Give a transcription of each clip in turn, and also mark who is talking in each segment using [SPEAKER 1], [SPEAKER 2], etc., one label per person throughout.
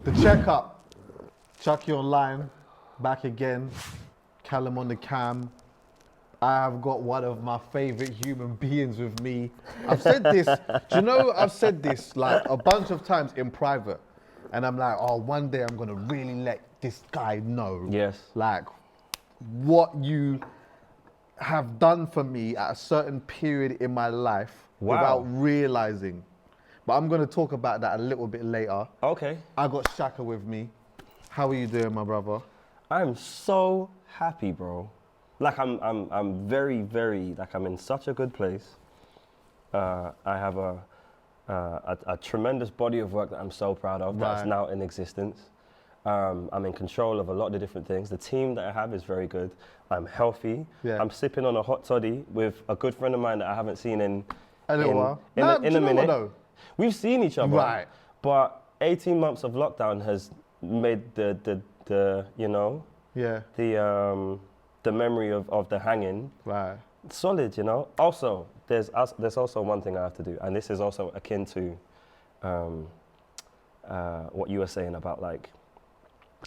[SPEAKER 1] The checkup, Chuckie online, back again, CALUM on the cam. I have got one of my favorite human beings with me. I've said this, do you know, I've said this like a bunch of times in private. And I'm like, oh, one day I'm gonna really let this guy know.
[SPEAKER 2] Yes.
[SPEAKER 1] Like, what you have done for me at a certain period in my life without realizing. But I'm gonna talk about that a little bit later.
[SPEAKER 2] Okay.
[SPEAKER 1] I got Shakka with me. How are you doing, my brother?
[SPEAKER 2] I'm so happy, bro. Like I'm very, very, like I'm in such a good place. I have a tremendous body of work that I'm so proud of that's now in existence. I'm in control of a lot of different things. The team that I have is very good. I'm healthy. Yeah. I'm sipping on a hot toddy with a good friend of mine that I haven't seen in
[SPEAKER 1] a little while.
[SPEAKER 2] In a minute. We've seen each other,
[SPEAKER 1] right?
[SPEAKER 2] But 18 months of lockdown has made the you know, the memory of the hanging solid, you know. Also, there's also one thing I have to do, and this is also akin to what you were saying about like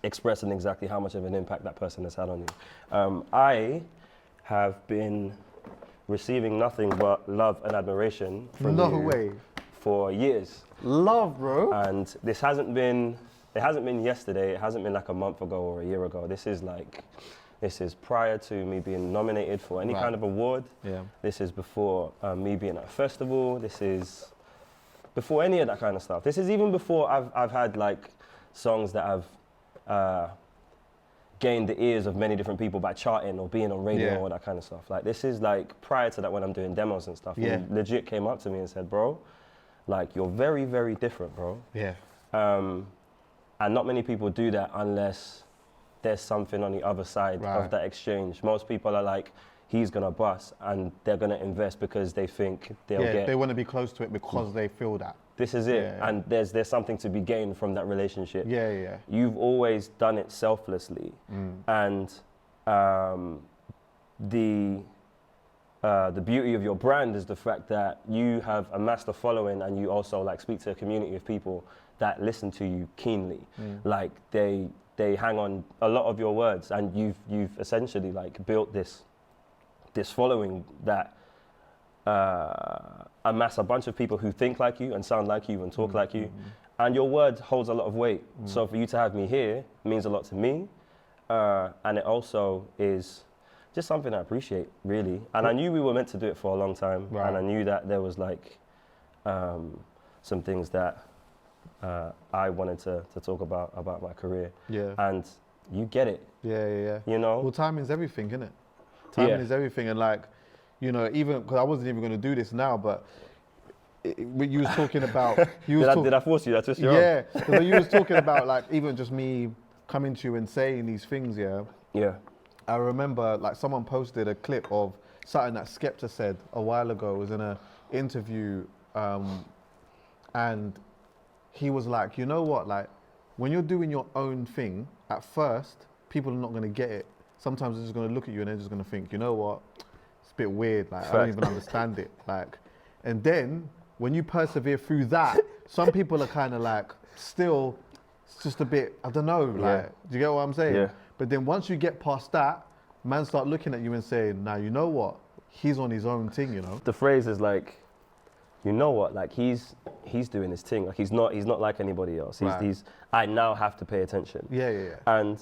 [SPEAKER 2] expressing exactly how much of an impact that person has had on you. I have been receiving nothing but love and admiration from you for years.
[SPEAKER 1] Love, bro.
[SPEAKER 2] And it hasn't been yesterday, it hasn't been like a month ago or a year ago. This is prior to me being nominated for any kind of award. Yeah. This is before me being at a festival. This is before any of that kind of stuff. This is even before I've had like songs that have gained the ears of many different people by charting or being on radio or that kind of stuff. Like this is like prior to that when I'm doing demos and stuff. Yeah. He legit came up to me and said, bro, like you're very, very different, bro. Yeah. And not many people do that unless there's something on the other side of that exchange. Most people are like, he's gonna bust, and they're gonna invest because they think they'll get.
[SPEAKER 1] They want to be close to it because they feel that.
[SPEAKER 2] This is it, and there's something to be gained from that relationship.
[SPEAKER 1] Yeah, yeah.
[SPEAKER 2] You've always done it selflessly, and the beauty of your brand is the fact that you have amassed a following, and you also like speak to a community of people that listen to you keenly. Like they hang on a lot of your words, and you've essentially like built this following that amass a bunch of people who think like you and sound like you and talk like you, and your word holds a lot of weight. So for you to have me here means a lot to me, and it also is just something I appreciate, really. And I knew we were meant to do it for a long time, and I knew that there was like some things that I wanted to talk about my career. Yeah. And you get it.
[SPEAKER 1] Yeah.
[SPEAKER 2] You know?
[SPEAKER 1] Well, timing's everything, isn't it? Timing is everything. And like, you know, even, because I wasn't even going to do this now, but when you was talking about...
[SPEAKER 2] Did I force you? That's just your
[SPEAKER 1] Yeah, because when you was talking about like, even just me coming to you and saying these things,
[SPEAKER 2] Yeah.
[SPEAKER 1] I remember like someone posted a clip of something that Skepta said a while ago. It was in an interview, and he was like, you know what, like when you're doing your own thing, at first, people are not going to get it. Sometimes they're just going to look at you and they're just going to think, you know what, it's a bit weird, like I don't even understand it. Like, and then when you persevere through that, some people are kind of like, still, it's just a bit, I don't know, like, do you get what I'm saying? Yeah. But then once you get past that, man start looking at you and saying, now you know what, he's on his own thing, you know?
[SPEAKER 2] The phrase is like, you know what, like he's doing his thing. Like he's not like anybody else. I now have to pay attention.
[SPEAKER 1] Yeah.
[SPEAKER 2] And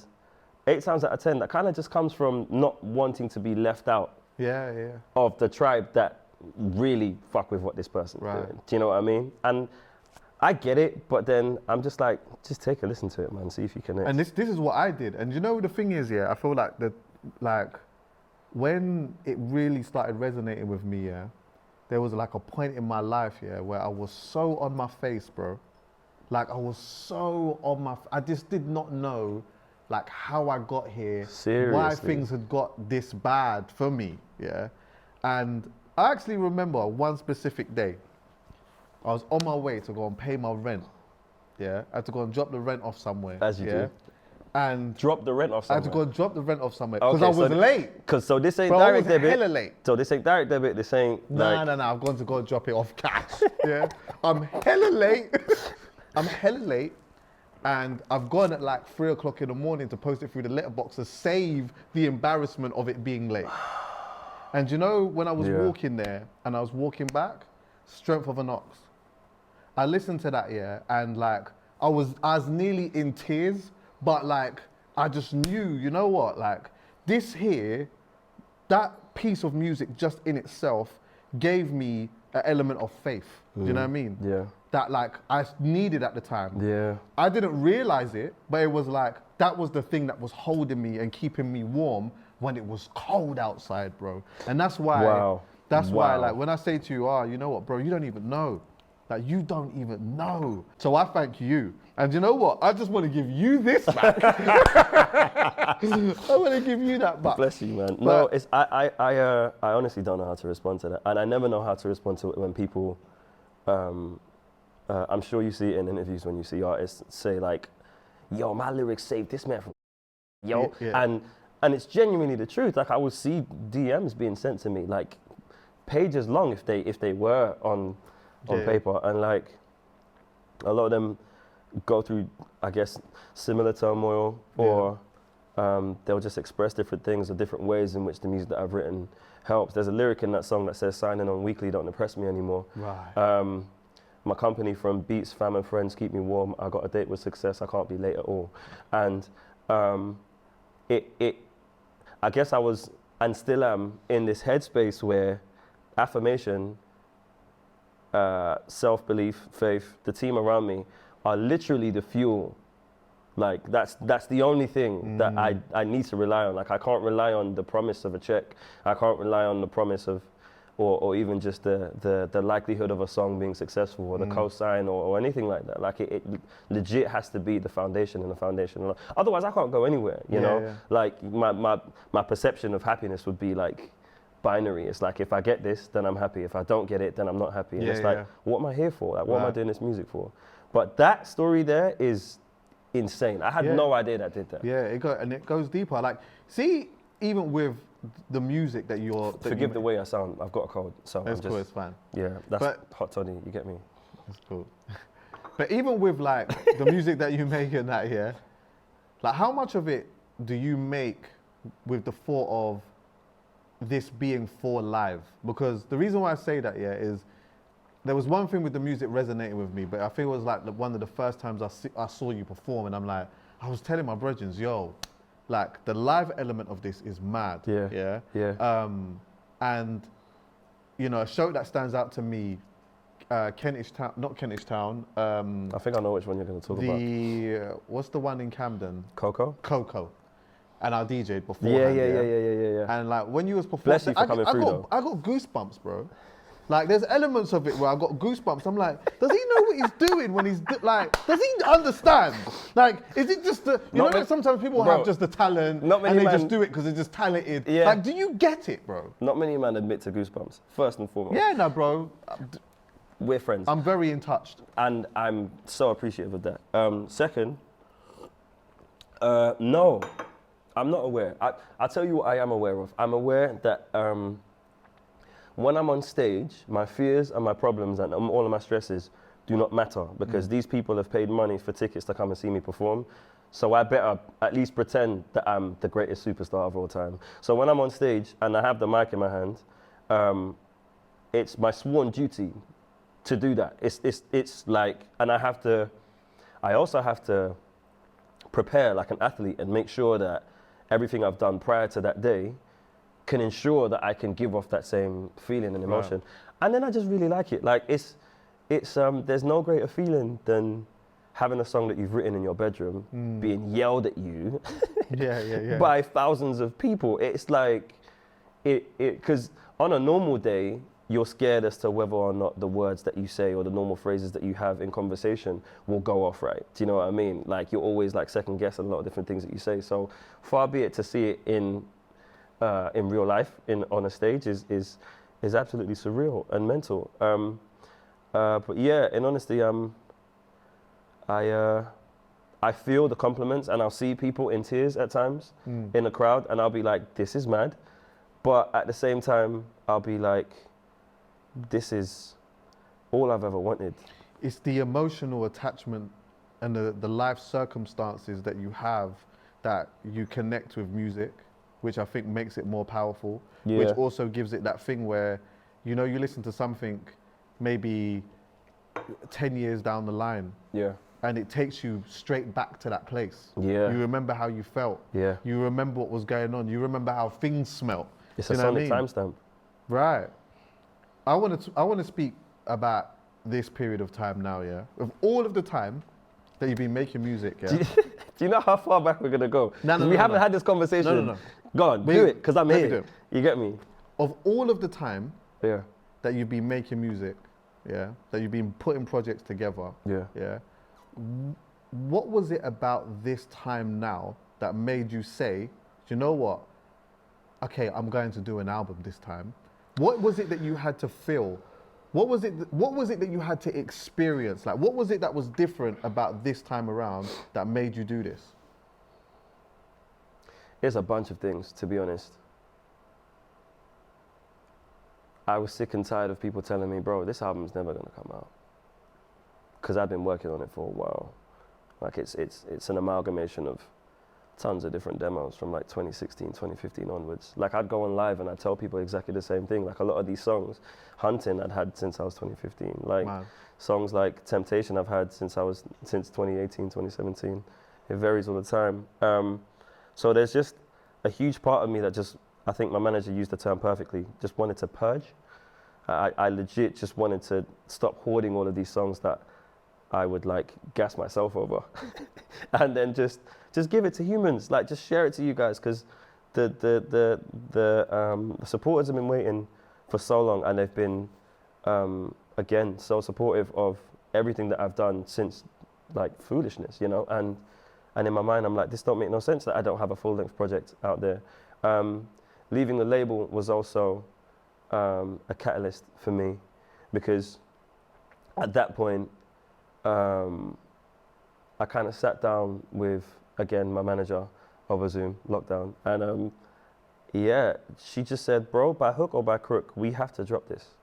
[SPEAKER 2] 8 times out of 10, that kind of just comes from not wanting to be left out.
[SPEAKER 1] Yeah.
[SPEAKER 2] Of the tribe that really fuck with what this person's doing. Do you know what I mean? And I get it, but then I'm just like, just take a listen to it, man. See if you can.
[SPEAKER 1] And this is what I did. And you know the thing is, I feel like when it really started resonating with me, there was like a point in my life, where I was so on my face, bro. Like I was so on my, I just did not know like how I got here,
[SPEAKER 2] seriously,
[SPEAKER 1] why things had got this bad for me, And I actually remember one specific day, I was on my way to go and pay my rent, I had to go and drop the rent off somewhere.
[SPEAKER 2] As you do.
[SPEAKER 1] And
[SPEAKER 2] drop the rent off somewhere.
[SPEAKER 1] I had to go and drop the rent off somewhere because I was late.
[SPEAKER 2] So this ain't direct debit.
[SPEAKER 1] Hella late.
[SPEAKER 2] So this ain't direct debit. This ain't.
[SPEAKER 1] No. I've gone to go and drop it off cash. I'm hella late. And I've gone at like 3 o'clock in the morning to post it through the letterbox to save the embarrassment of it being late. And you know, when I was walking there and I was walking back, Strength of an Ox. I listened to that, and like, I was nearly in tears, but like, I just knew, you know what, like, this here, that piece of music just in itself gave me an element of faith. Do you know what I mean?
[SPEAKER 2] Yeah.
[SPEAKER 1] That like I needed at the time.
[SPEAKER 2] Yeah.
[SPEAKER 1] I didn't realize it, but it was like, that was the thing that was holding me and keeping me warm when it was cold outside, bro. And that's why, why, like, when I say to you, you know what, bro, you don't even know. Like, you don't even know. So I thank you. And you know what? I just want to give you this back. I want to give you that back.
[SPEAKER 2] Bless you, man. No, it's I honestly don't know how to respond to that. And I never know how to respond to it when people, I'm sure you see it in interviews when you see artists say like, yo, my lyrics saved this man from yo. Yeah. And it's genuinely the truth. Like, I will see DMs being sent to me, like pages long if they were on paper, and like a lot of them go through, I guess, similar turmoil, or they'll just express different things or different ways in which the music that I've written helps. There's a lyric in that song that says, signing on weekly don't impress me anymore.
[SPEAKER 1] Right.
[SPEAKER 2] My company from beats, fam and friends keep me warm. I got a date with success, I can't be late at all. And I guess I was, and still am, in this headspace where affirmation, self-belief, faith, the team around me are literally the fuel. Like, that's the only thing that I need to rely on. Like, I can't rely on the promise of a check. I can't rely on the promise of, or even just the likelihood of a song being successful, or the cosign, or anything like that. Like, it legit has to be the foundation and the foundation. Otherwise, I can't go anywhere, you know? Yeah. Like, my perception of happiness would be like binary. It's like, if I get this, then I'm happy. If I don't get it, then I'm not happy. And it's like, what am I here for? Like, what am I doing this music for? But that story there is insane. I had no idea that did that.
[SPEAKER 1] Yeah, it goes deeper. Like, see, even with the music that you're...
[SPEAKER 2] Forgive the way I sound. I've got a cold, so
[SPEAKER 1] it's cool, it's fine.
[SPEAKER 2] Yeah, that's hot toddy, you get me?
[SPEAKER 1] That's cool. But even with like the music that you make in that, like, how much of it do you make with the thought of this being for live? Because the reason why I say that, is there was one thing with the music resonating with me, but I think it was like one of the first times I saw you perform, and I'm like, I was telling my brethren, yo, like, the live element of this is mad. Yeah. And, you know, a show that stands out to me, Kentish Town, not Kentish Town.
[SPEAKER 2] I think I know which one you're going to talk about.
[SPEAKER 1] What's the one in Camden?
[SPEAKER 2] Coco.
[SPEAKER 1] And I DJ'd beforehand.
[SPEAKER 2] Yeah.
[SPEAKER 1] And like, when you was performing,
[SPEAKER 2] bless you for coming through,
[SPEAKER 1] I got goosebumps, bro. Like, there's elements of it where I got goosebumps. I'm like, does he know what he's doing when he's like, does he understand? Like, is it just you know, like, sometimes people have just the talent and they just do it because they're just talented. Yeah. Like, do you get it, bro?
[SPEAKER 2] Not many men admit to goosebumps, first and foremost.
[SPEAKER 1] Yeah, no, bro.
[SPEAKER 2] We're friends.
[SPEAKER 1] I'm very in touch.
[SPEAKER 2] And I'm so appreciative of that. Second, no, I'm not aware. I'll tell you what I am aware of. I'm aware that when I'm on stage, my fears and my problems and all of my stresses do not matter, because these people have paid money for tickets to come and see me perform. So I better at least pretend that I'm the greatest superstar of all time. So when I'm on stage and I have the mic in my hand, it's my sworn duty to do that. It's like, and I also have to prepare like an athlete and make sure that everything I've done prior to that day can ensure that I can give off that same feeling and emotion. Right. And then I just really like it. Like, it's there's no greater feeling than having a song that you've written in your bedroom being yelled at you by thousands of people. It's like, because on a normal day, you're scared as to whether or not the words that you say or the normal phrases that you have in conversation will go off right. Do you know what I mean? Like, you're always like second guessing a lot of different things that you say. So far be it to see it in real life, on a stage, is absolutely surreal and mental. But yeah, in honesty, I feel the compliments, and I'll see people in tears at times in a crowd, and I'll be like, this is mad. But at the same time, I'll be like, this is all I've ever wanted.
[SPEAKER 1] It's the emotional attachment and the life circumstances that you have that you connect with music, which I think makes it more powerful, which also gives it that thing where, you know, you listen to something maybe 10 years down the line.
[SPEAKER 2] Yeah.
[SPEAKER 1] And it takes you straight back to that place.
[SPEAKER 2] Yeah.
[SPEAKER 1] You remember how you felt.
[SPEAKER 2] Yeah.
[SPEAKER 1] You remember what was going on. You remember how things smelt.
[SPEAKER 2] It's a sonic timestamp.
[SPEAKER 1] Right. I want to speak about this period of time now, yeah? Of all of the time that you've been making music, yeah?
[SPEAKER 2] Do you know how far back we're going to go?
[SPEAKER 1] No,
[SPEAKER 2] we haven't had this conversation.
[SPEAKER 1] No.
[SPEAKER 2] Go on, do it, because I'm here. You get me?
[SPEAKER 1] Of all of the time that you've been making music, yeah? That you've been putting projects together, yeah? What was it about this time now that made you say, you know what? Okay, I'm going to do an album this time. What was it that you had to feel? What was it that you had to experience? Like, what was it that was different about this time around that made you do this?
[SPEAKER 2] It's a bunch of things, to be honest. I was sick and tired of people telling me, bro, this album's never gonna come out. Because I've been working on it for a while. Like it's an amalgamation of tons of different demos from like 2016, 2015 onwards. Like I'd go on live and I'd tell people exactly the same thing. Like a lot of these songs, Hunting I'd had since I was 2015. Like songs like Temptation I've had since 2018, 2017. It varies all the time. So there's just a huge part of me that just, I think my manager used the term perfectly, just wanted to purge. I legit just wanted to stop hoarding all of these songs that I would like gas myself over and then just give it to humans, like just share it to you guys, because the supporters have been waiting for so long, and they've been again so supportive of everything that I've done since like Foolishness, you know, and in my mind I'm like, this don't make no sense that I don't have a full-length project out there. Leaving the label was also a catalyst for me, because at that point I kind of sat down with, again, my manager over Zoom, lockdown, and she just said, bro, by hook or by crook, we have to drop this.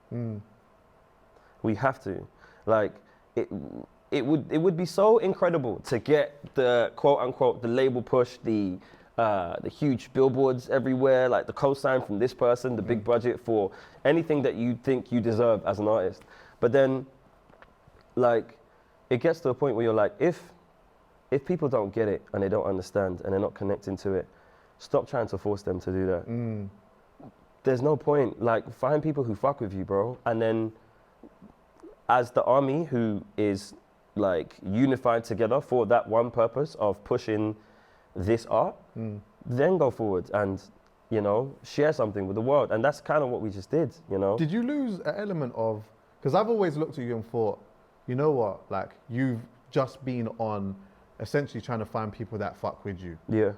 [SPEAKER 2] We have to. Like, it would be so incredible to get the quote unquote the label push, the huge billboards everywhere, like the co-sign from this person, the big budget for anything that you think you deserve as an artist. But then, like, it gets to a point where you're like, if people don't get it and they don't understand and they're not connecting to it, stop trying to force them to do that. There's no point. Like, find people who fuck with you, bro. And then, as the army who is like unified together for that one purpose of pushing this art, then go forward and, you know, share something with the world. And that's kind of what we just did, you know. Did
[SPEAKER 1] you lose an element of, because I've always looked at you and thought, you know what, like, you've just been on essentially trying to find people that fuck with you.
[SPEAKER 2] Yeah.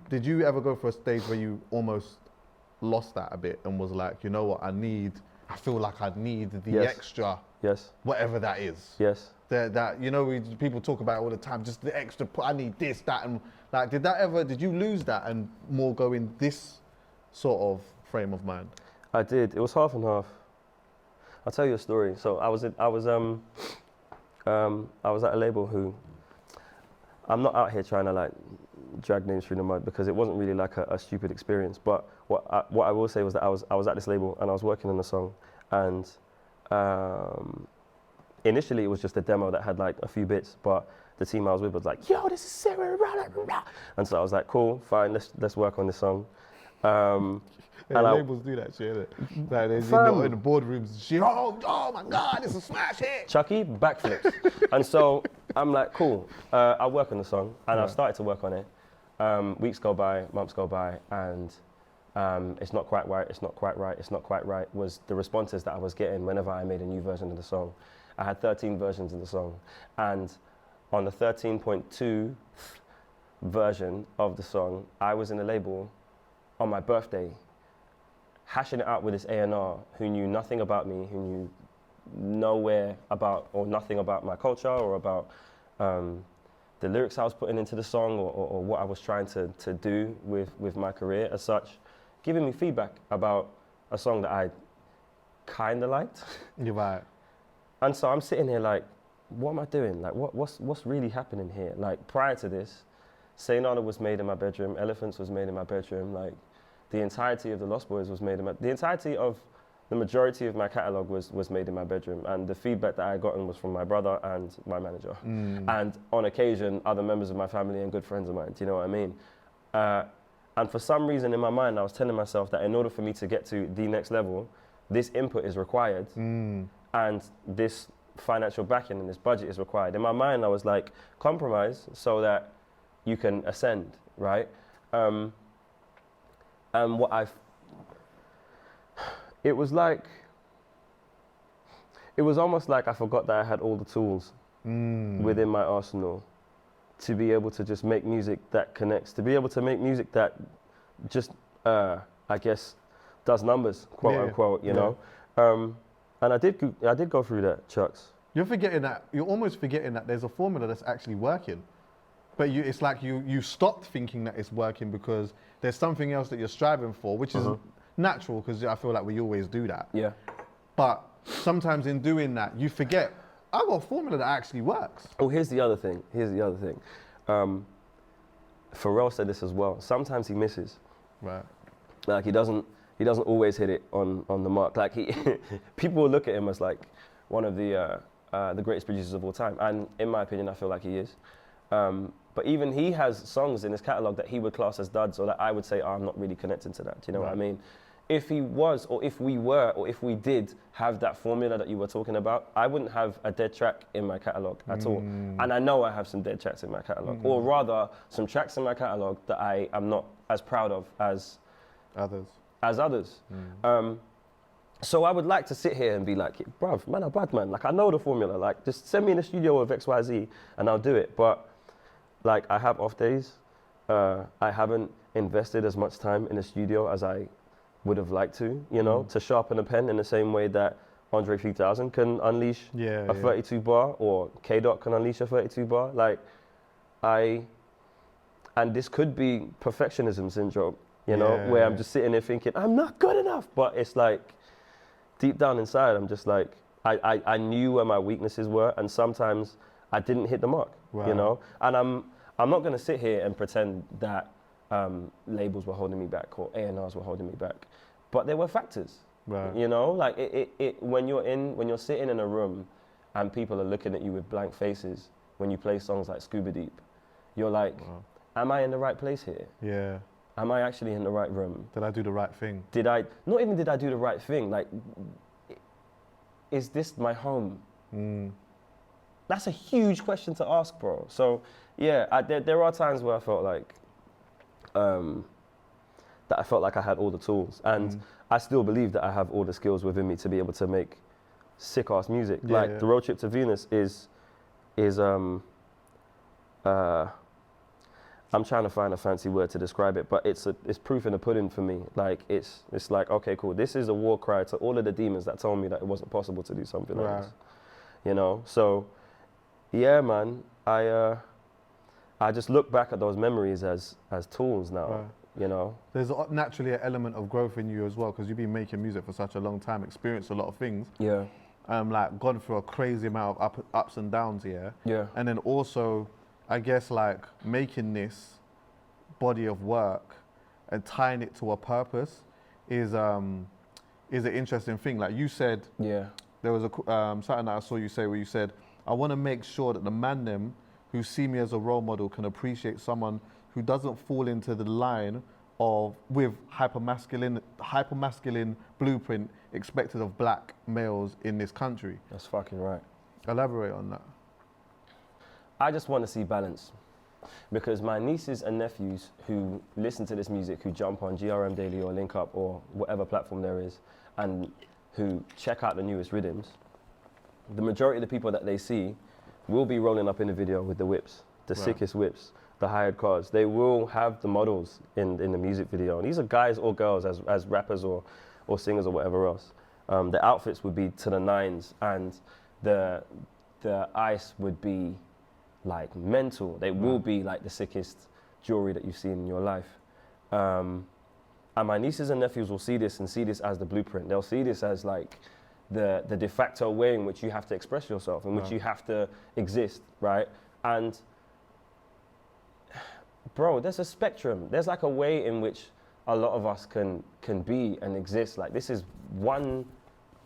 [SPEAKER 1] Did you ever go for a stage where you almost lost that a bit and was like, you know what, I feel like I need the extra, whatever that is.
[SPEAKER 2] Yes.
[SPEAKER 1] That you know, people talk about it all the time, just the extra, I need this, that, and like, did you lose that and more go in this sort of frame of mind?
[SPEAKER 2] I did. It was half and half. I'll tell you a story. So I was at a label who, I'm not out here trying to like drag names through the mud, because it wasn't really like a stupid experience. But what I will say was that I was at this label and I was working on a song, and initially it was just a demo that had like a few bits, but the team I was with was like, yo, this is Sarah, and so I was like, cool, fine, let's work on this song.
[SPEAKER 1] And labels do that shit, innit? Like, they're in the boardrooms and shit, oh my God, it's a smash hit.
[SPEAKER 2] Chuckie, backflips. And so I'm like, cool, I'll work on the song, and I started to work on it. Weeks go by, months go by, and it's not quite right, it's not quite right, it's not quite right, was the responses that I was getting whenever I made a new version of the song. I had 13 versions of the song, and on the 13.2 version of the song, I was in the label on my birthday, hashing it out with this A&R who knew nothing about me, who knew nowhere about or nothing about my culture or about the lyrics I was putting into the song or what I was trying to do with my career as such, giving me feedback about a song that I kind of liked.
[SPEAKER 1] You're right.
[SPEAKER 2] And so I'm sitting here like, what am I doing? Like, what's really happening here? Like, prior to this, Say Nada was made in my bedroom, Elephants was made in my bedroom, like, the entirety of the Lost Boys was made in the entirety of the majority of my catalogue was made in my bedroom, and the feedback that I had gotten was from my brother and my manager. And on occasion, other members of my family and good friends of mine, do you know what I mean? And for some reason in my mind, I was telling myself that in order for me to get to the next level, this input is required, and this financial backing and this budget is required. In my mind, I was like, compromise so that you can ascend, right? And it was almost like I forgot that I had all the tools within my arsenal to be able to just make music that connects, to be able to make music that just, I guess, does numbers, quote unquote, you know? And I did go through that, Chucks.
[SPEAKER 1] You're almost forgetting that there's a formula that's actually working. But it's like you stopped thinking that it's working because there's something else that you're striving for, which is natural, because I feel like we always do that. Yeah. But sometimes in doing that, you forget, I've got a formula that actually works.
[SPEAKER 2] Oh, here's the other thing. Pharrell said this as well. Sometimes he misses. Right. Like he doesn't always hit it on the mark. Like people will look at him as like one of the greatest producers of all time. And in my opinion, I feel like he is. But even he has songs in his catalogue that he would class as duds, or that I would say, oh, I'm not really connecting to that. Do you know what I mean? If he was, or if we were, or if we did have that formula that you were talking about, I wouldn't have a dead track in my catalogue at all. And I know I have some dead tracks in my catalogue, or rather some tracks in my catalogue that I am not as proud of as others. So I would like to sit here and be like, bruv, man, I'm bad, man. Like, I know the formula. Like, just send me in the studio with XYZ and I'll do it. But like, I have off days. I haven't invested as much time in the studio as I would have liked to, you know, to sharpen a pen in the same way that Andre 3000 can unleash a 32 bar, or K-Dot can unleash a 32 bar. Like, and this could be perfectionism syndrome, you know, where I'm just sitting there thinking, I'm not good enough. But it's like, deep down inside, I'm just like, I knew where my weaknesses were, and sometimes I didn't hit the mark, you know? And I'm not gonna sit here and pretend that labels were holding me back or A&Rs were holding me back, but there were factors, you know? Like when you're sitting in a room and people are looking at you with blank faces when you play songs like Scuba Deep, you're like, am I in the right place here? Yeah. Am I actually in the right room?
[SPEAKER 1] Did I do the right thing?
[SPEAKER 2] Not even did I do the right thing, like, is this my home? That's a huge question to ask, bro. So, yeah, there are times where I felt like, that I felt like I had all the tools. And I still believe that I have all the skills within me to be able to make sick-ass music. Like, The Road Trip to Venus is I'm trying to find a fancy word to describe it, but it's proof in the pudding for me. Like, it's like, okay, cool. This is a war cry to all of the demons that told me that it wasn't possible to do something like this. You know? So, yeah, man, I just look back at those memories as tools now, you know?
[SPEAKER 1] There's naturally an element of growth in you as well, because you've been making music for such a long time, experienced a lot of things. Yeah. Like, gone through a crazy amount of ups and downs, yeah. And then also, I guess, like, making this body of work and tying it to a purpose is an interesting thing. Like you said, there was something that I saw you say where you said, I want to make sure that the man them who see me as a role model can appreciate someone who doesn't fall into the line with hypermasculine blueprint expected of black males in this country.
[SPEAKER 2] That's fucking right.
[SPEAKER 1] Elaborate on that.
[SPEAKER 2] I just want to see balance, because my nieces and nephews who listen to this music, who jump on GRM Daily or Link Up or whatever platform there is, and who check out the newest rhythms, the majority of the people that they see will be rolling up in the video with the whips, the sickest whips, the hired cars. They will have the models in the music video. And these are guys or girls as rappers or singers or whatever else. The outfits would be to the nines, and the ice would be like mental. They will be like the sickest jewelry that you've seen in your life. And my nieces and nephews will see this and see this as the blueprint. They'll see this as like the de facto way in which you have to express yourself, in which you have to exist, right? And bro, there's a spectrum. There's like a way in which a lot of us can be and exist. Like, this is one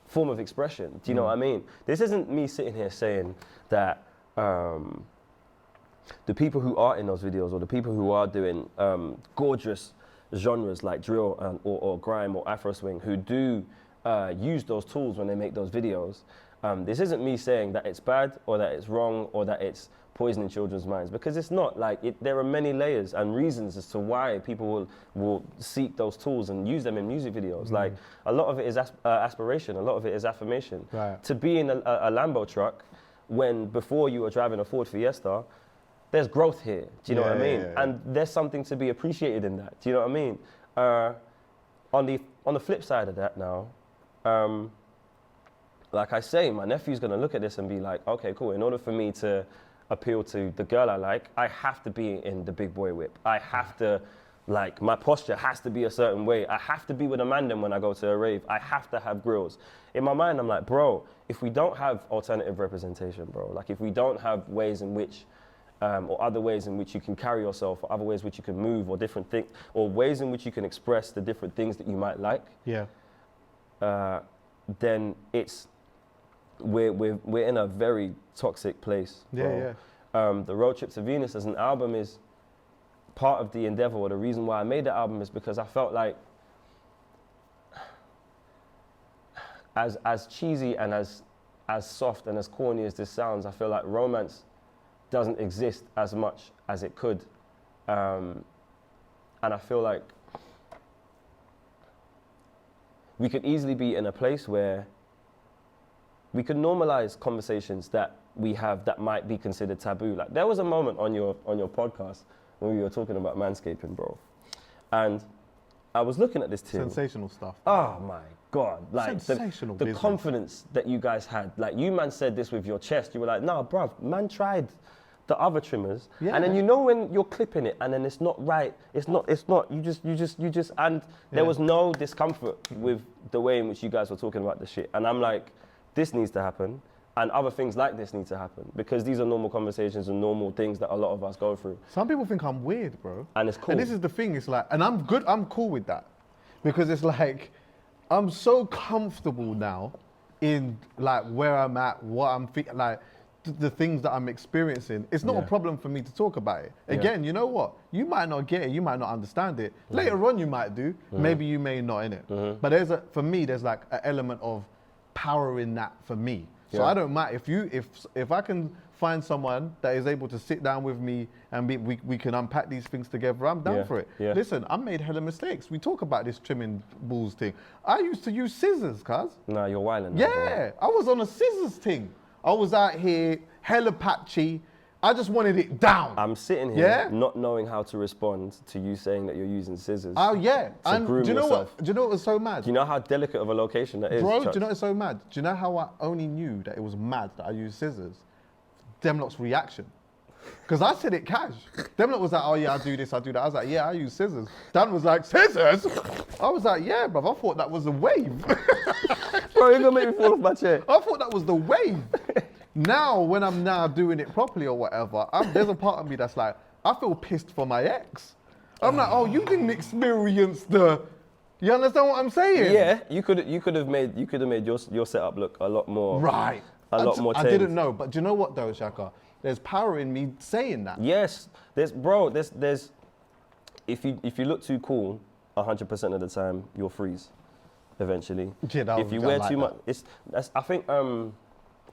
[SPEAKER 2] form of expression. Do you know what I mean? This isn't me sitting here saying that the people who are in those videos, or the people who are doing gorgeous genres like drill or grime or Afro swing, who do use those tools when they make those videos, this isn't me saying that it's bad or that it's wrong or that it's poisoning children's minds, because it's not. Like, there are many layers and reasons as to why people will seek those tools and use them in music videos. Like, a lot of it is aspiration, a lot of it is affirmation.
[SPEAKER 1] Right.
[SPEAKER 2] To be in a Lambo truck when before you were driving a Ford Fiesta, there's growth here. Do you know what I mean?
[SPEAKER 1] Yeah.
[SPEAKER 2] And there's something to be appreciated in that. Do you know what I mean? On the flip side of that now, like I say, my nephew's gonna look at this and be like, okay, cool. In order for me to appeal to the girl I like, I have to be in the big boy whip. I have to, like, my posture has to be a certain way. I have to be with a man then when I go to a rave. I have to have grills. In my mind, I'm like, bro, if we don't have alternative representation, bro, like if we don't have ways in which, or other ways in which you can carry yourself, or other ways in which you can move, or different things, or ways in which you can express the different things that you might like, then we're in a very toxic place. Bro. The Road Trip to Venus as an album is part of the endeavor, or the reason why I made the album is because I felt like, as cheesy and as soft and as corny as this sounds, I feel like romance doesn't exist as much as it could. And I feel like we could easily be in a place where we could normalize conversations that we have that might be considered taboo. Like, there was a moment on your podcast when we were talking about manscaping, bro. And I was looking at this thing.
[SPEAKER 1] Sensational stuff.
[SPEAKER 2] Oh my God. Like,
[SPEAKER 1] sensational
[SPEAKER 2] the confidence that you guys had. Like, you man said this with your chest. You were like, nah, bruv, man tried the other trimmers. Yeah. And then, you know, when you're clipping it and then it's not right, it's not, you just, and there was no discomfort with the way in which you guys were talking about the shit. And I'm like, this needs to happen, and other things like this need to happen, because these are normal conversations and normal things that a lot of us go through.
[SPEAKER 1] Some people think I'm weird, bro.
[SPEAKER 2] And it's cool.
[SPEAKER 1] And this is the thing, it's like, and I'm cool with that. Because it's like, I'm so comfortable now in like where I'm at, what I'm feeling, like the things that I'm experiencing. It's not a problem for me to talk about it. Again, you know what? You might not get it, you might not understand it. Later on you might do, maybe you may not, innit? But for me, there's like an element of power in that for me. So I don't mind if I can find someone that is able to sit down with me and we can unpack these things together, I'm down for it. Listen, I made hella mistakes. We talk about this trimming balls thing. I used to use scissors, cuz.
[SPEAKER 2] Nah, you're wilding.
[SPEAKER 1] Yeah, I was on a scissors thing. I was out here hella patchy. I just wanted it down.
[SPEAKER 2] I'm sitting here not knowing how to respond to you saying that you're using scissors.
[SPEAKER 1] Oh yeah.
[SPEAKER 2] And do you know
[SPEAKER 1] what? Do you know what was so mad?
[SPEAKER 2] Do you know how delicate of a location that is?
[SPEAKER 1] Bro, do you know what's so mad? Do you know how I only knew that it was mad that I used scissors? Demlock's reaction. Because I said it cash. Demlock was like, oh yeah, I do this, I do that. I was like, yeah, I use scissors. Dan was like, scissors? I was like, yeah, bruv, I thought that was a wave.
[SPEAKER 2] Bro, you're gonna make me fall off my chair.
[SPEAKER 1] I thought that was the wave. Now, when I'm now doing it properly or whatever, there's a part of me that's like, I feel pissed for my ex. I'm like, oh, you didn't experience you understand what I'm saying?
[SPEAKER 2] Yeah, you could have made your setup look a lot more.
[SPEAKER 1] Right.
[SPEAKER 2] A lot more tamed.
[SPEAKER 1] I didn't know, but do you know what though, Shakka? There's power in me saying that.
[SPEAKER 2] Yes, there's if you look too cool, 100% of the time you'll freeze, eventually.
[SPEAKER 1] Yeah,
[SPEAKER 2] if you wear too much, I think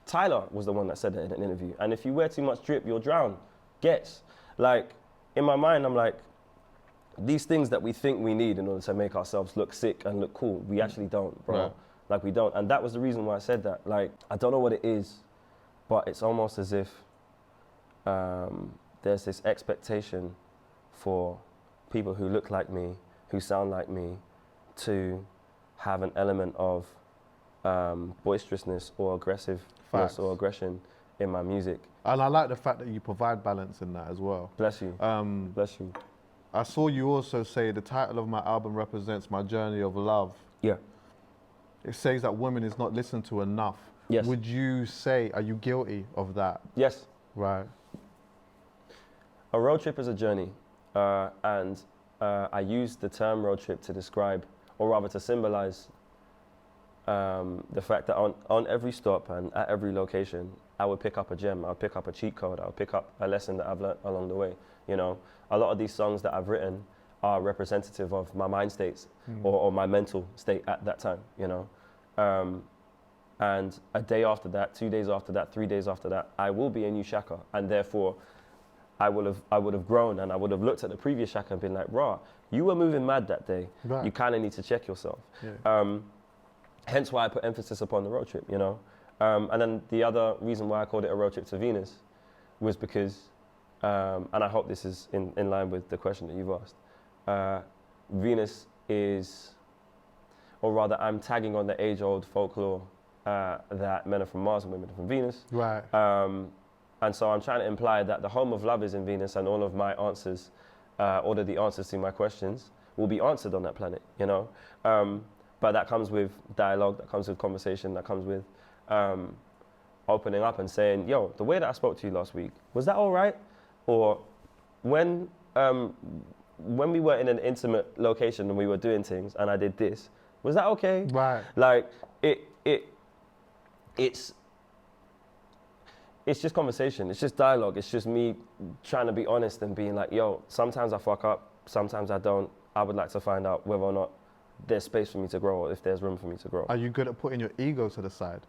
[SPEAKER 2] Tyler was the one that said that in an interview. And if you wear too much drip, you'll drown. Like, in my mind, I'm like, these things that we think we need in order to make ourselves look sick and look cool, we actually don't, bro. Right. Like, we don't. And that was the reason why I said that. Like, I don't know what it is, but it's almost as if there's this expectation for people who look like me, who sound like me, to have an element of boisterousness or aggressiveness or aggression in my music.
[SPEAKER 1] And I like the fact that you provide balance in that as well.
[SPEAKER 2] Bless you. Bless you.
[SPEAKER 1] I saw you also say the title of my album represents my journey of love.
[SPEAKER 2] Yeah.
[SPEAKER 1] it says that women is not listened to enough.
[SPEAKER 2] Yes.
[SPEAKER 1] Would you say, are you guilty of that?
[SPEAKER 2] Yes.
[SPEAKER 1] Right.
[SPEAKER 2] A road trip is a journey, and I use the term road trip to describe, or rather to symbolize, the fact that on every stop and at every location, I would pick up a gem, I would pick up a cheat code, I would pick up a lesson that I've learned along the way. You know, a lot of these songs that I've written are representative of my mind states or my mental state at that time, you know. And a day after that, 2 days after that, 3 days after that, I will be a new Shakka, and therefore I would have grown, and I would have looked at the previous Shakka and been like, rah, you were moving mad that day. Right. You kind of need to check yourself. Yeah. Hence why I put emphasis upon the road trip, you know. And then the other reason why I called it a road trip to Venus was because, and I hope this is in line with the question that you've asked, Venus is, or rather I'm tagging on the age-old folklore that men are from Mars and women are from Venus.
[SPEAKER 1] Right.
[SPEAKER 2] And so I'm trying to imply that the home of love is in Venus, and all of my answers, all of the answers to my questions will be answered on that planet, you know. But that comes with dialogue, that comes with conversation, that comes with opening up and saying, yo, the way that I spoke to you last week, was that all right? Or when we were in an intimate location and we were doing things and I did this, was that okay?
[SPEAKER 1] Right.
[SPEAKER 2] Like, it's just conversation, it's just dialogue, it's just me trying to be honest and being like, yo, sometimes I fuck up, sometimes I don't. I would like to find out whether or not there's space for me to grow, or if there's room for me to grow.
[SPEAKER 1] Are you good at putting your ego to the side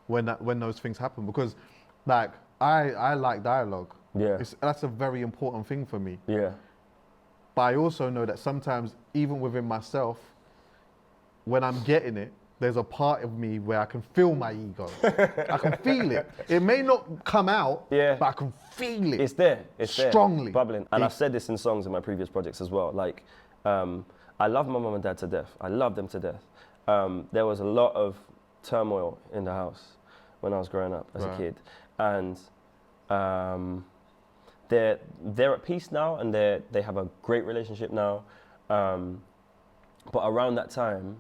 [SPEAKER 1] when those things happen? Because, like, I like dialogue.
[SPEAKER 2] Yeah.
[SPEAKER 1] That's a very important thing for me.
[SPEAKER 2] Yeah.
[SPEAKER 1] But I also know that sometimes, even within myself, when I'm getting it, there's a part of me where I can feel my ego. I can feel it. It may not come out, but I can feel it.
[SPEAKER 2] It's there. It's
[SPEAKER 1] strongly.
[SPEAKER 2] There, bubbling. And I've said this in songs in my previous projects as well. Like, I love my mum and dad to death. I love them to death. There was a lot of turmoil in the house when I was growing up as a kid. And they're at peace now, and they have a great relationship now. But around that time,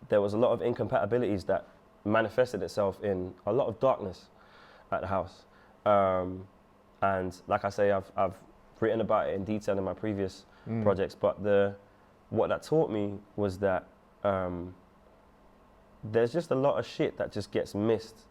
[SPEAKER 2] there was a lot of incompatibilities that manifested itself in a lot of darkness at the house. And like I say, I've written about it in detail in my previous projects, but what that taught me was that there's just a lot of shit that just gets missed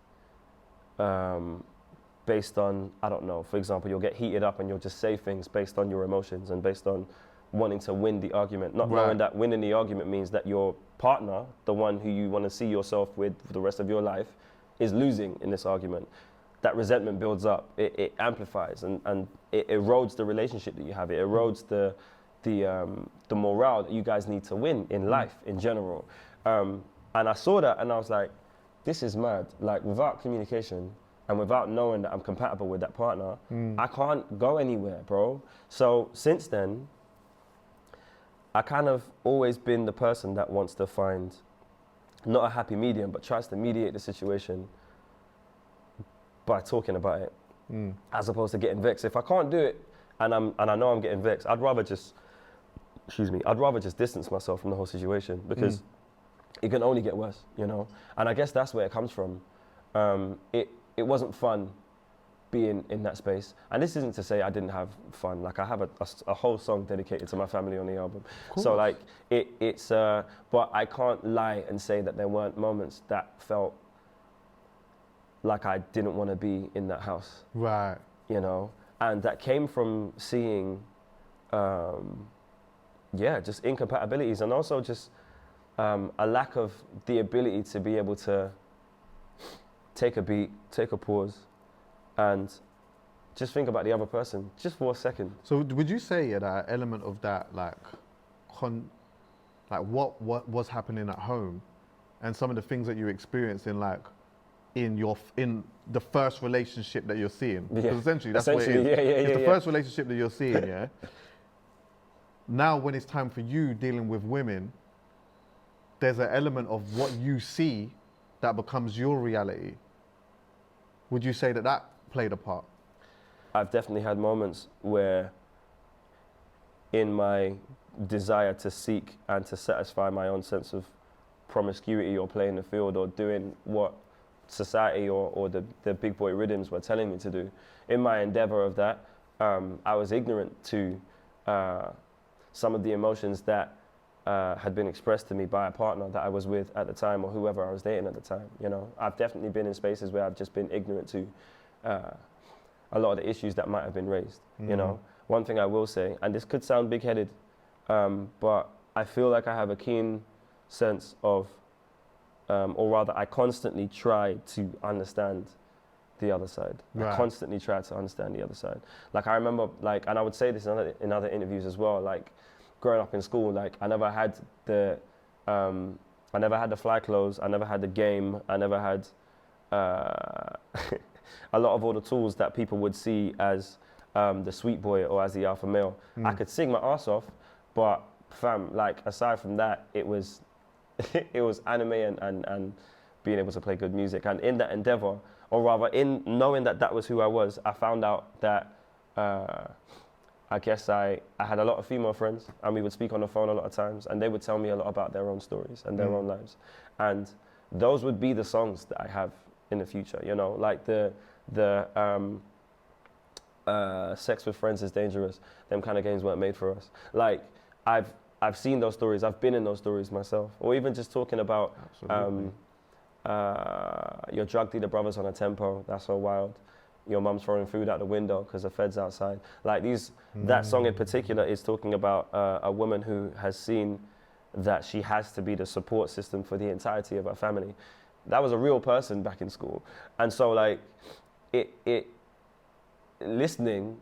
[SPEAKER 2] based on, I don't know, for example, you'll get heated up and you'll just say things based on your emotions and based on wanting to win the argument, not knowing that winning the argument means that your partner, the one who you want to see yourself with for the rest of your life, is losing in this argument. That resentment builds up, it amplifies, and it erodes the relationship that you have. It erodes the morale that you guys need to win in life in general. And I saw that and I was like, this is mad. Like, without communication and without knowing that I'm compatible with that partner, I can't go anywhere, bro. So since then, I kind of always been the person that wants to find not a happy medium, but tries to mediate the situation by talking about it, as opposed to getting vexed. If I can't do it, and I know I'm getting vexed, I'd rather just distance myself from the whole situation, because it can only get worse, you know. And I guess that's where it comes from. It wasn't fun being in that space, and this isn't to say I didn't have fun. Like, I have a whole song dedicated to my family on the album. So like it's but I can't lie and say that there weren't moments that felt like I didn't want to be in that house.
[SPEAKER 1] Right.
[SPEAKER 2] You know, and that came from seeing just incompatibilities, and also just a lack of the ability to be able to take a beat, take a pause, and just think about the other person, just for a second. So
[SPEAKER 1] would you say that element of that, like what was happening at home, and some of the things that you experienced in in the first relationship that you're seeing? Because essentially that's what it is. It's the first relationship that you're seeing, yeah? Now when it's time for you dealing with women, there's an element of what you see that becomes your reality. Would you say that played a part?
[SPEAKER 2] I've definitely had moments where, in my desire to seek and to satisfy my own sense of promiscuity or playing the field or doing what society or the big boy rhythms were telling me to do. In my endeavor of that, I was ignorant to some of the emotions that had been expressed to me by a partner that I was with at the time or whoever I was dating at the time. You know, I've definitely been in spaces where I've just been ignorant to a lot of the issues that might have been raised. You know, one thing I will say, and this could sound big-headed, but I feel like I have a keen sense of, or rather I constantly try to understand the other side. Right. I constantly try to understand the other side. Like I remember, like, and I would say this in other interviews as well, like growing up in school, like I never had the fly clothes, I never had the game, I never had a lot of all the tools that people would see as the sweet boy or as the alpha male. I could sing my ass off, but fam, like aside from that, it was it was anime and being able to play good music. And in that endeavor, or rather in knowing that that was who I was, I found out that I guess I had a lot of female friends, and we would speak on the phone a lot of times, and they would tell me a lot about their own stories and their own lives. And those would be the songs that I have in the future, you know, like the sex with friends is dangerous. Them kind of games weren't made for us. Like I've seen those stories. I've been in those stories myself. Or even just talking about your drug dealer brothers on a tempo. That's so wild. Your mum's throwing food out the window because the Fed's outside. Like that song in particular is talking about a woman who has seen that she has to be the support system for the entirety of her family. That was a real person back in school. And so like it listening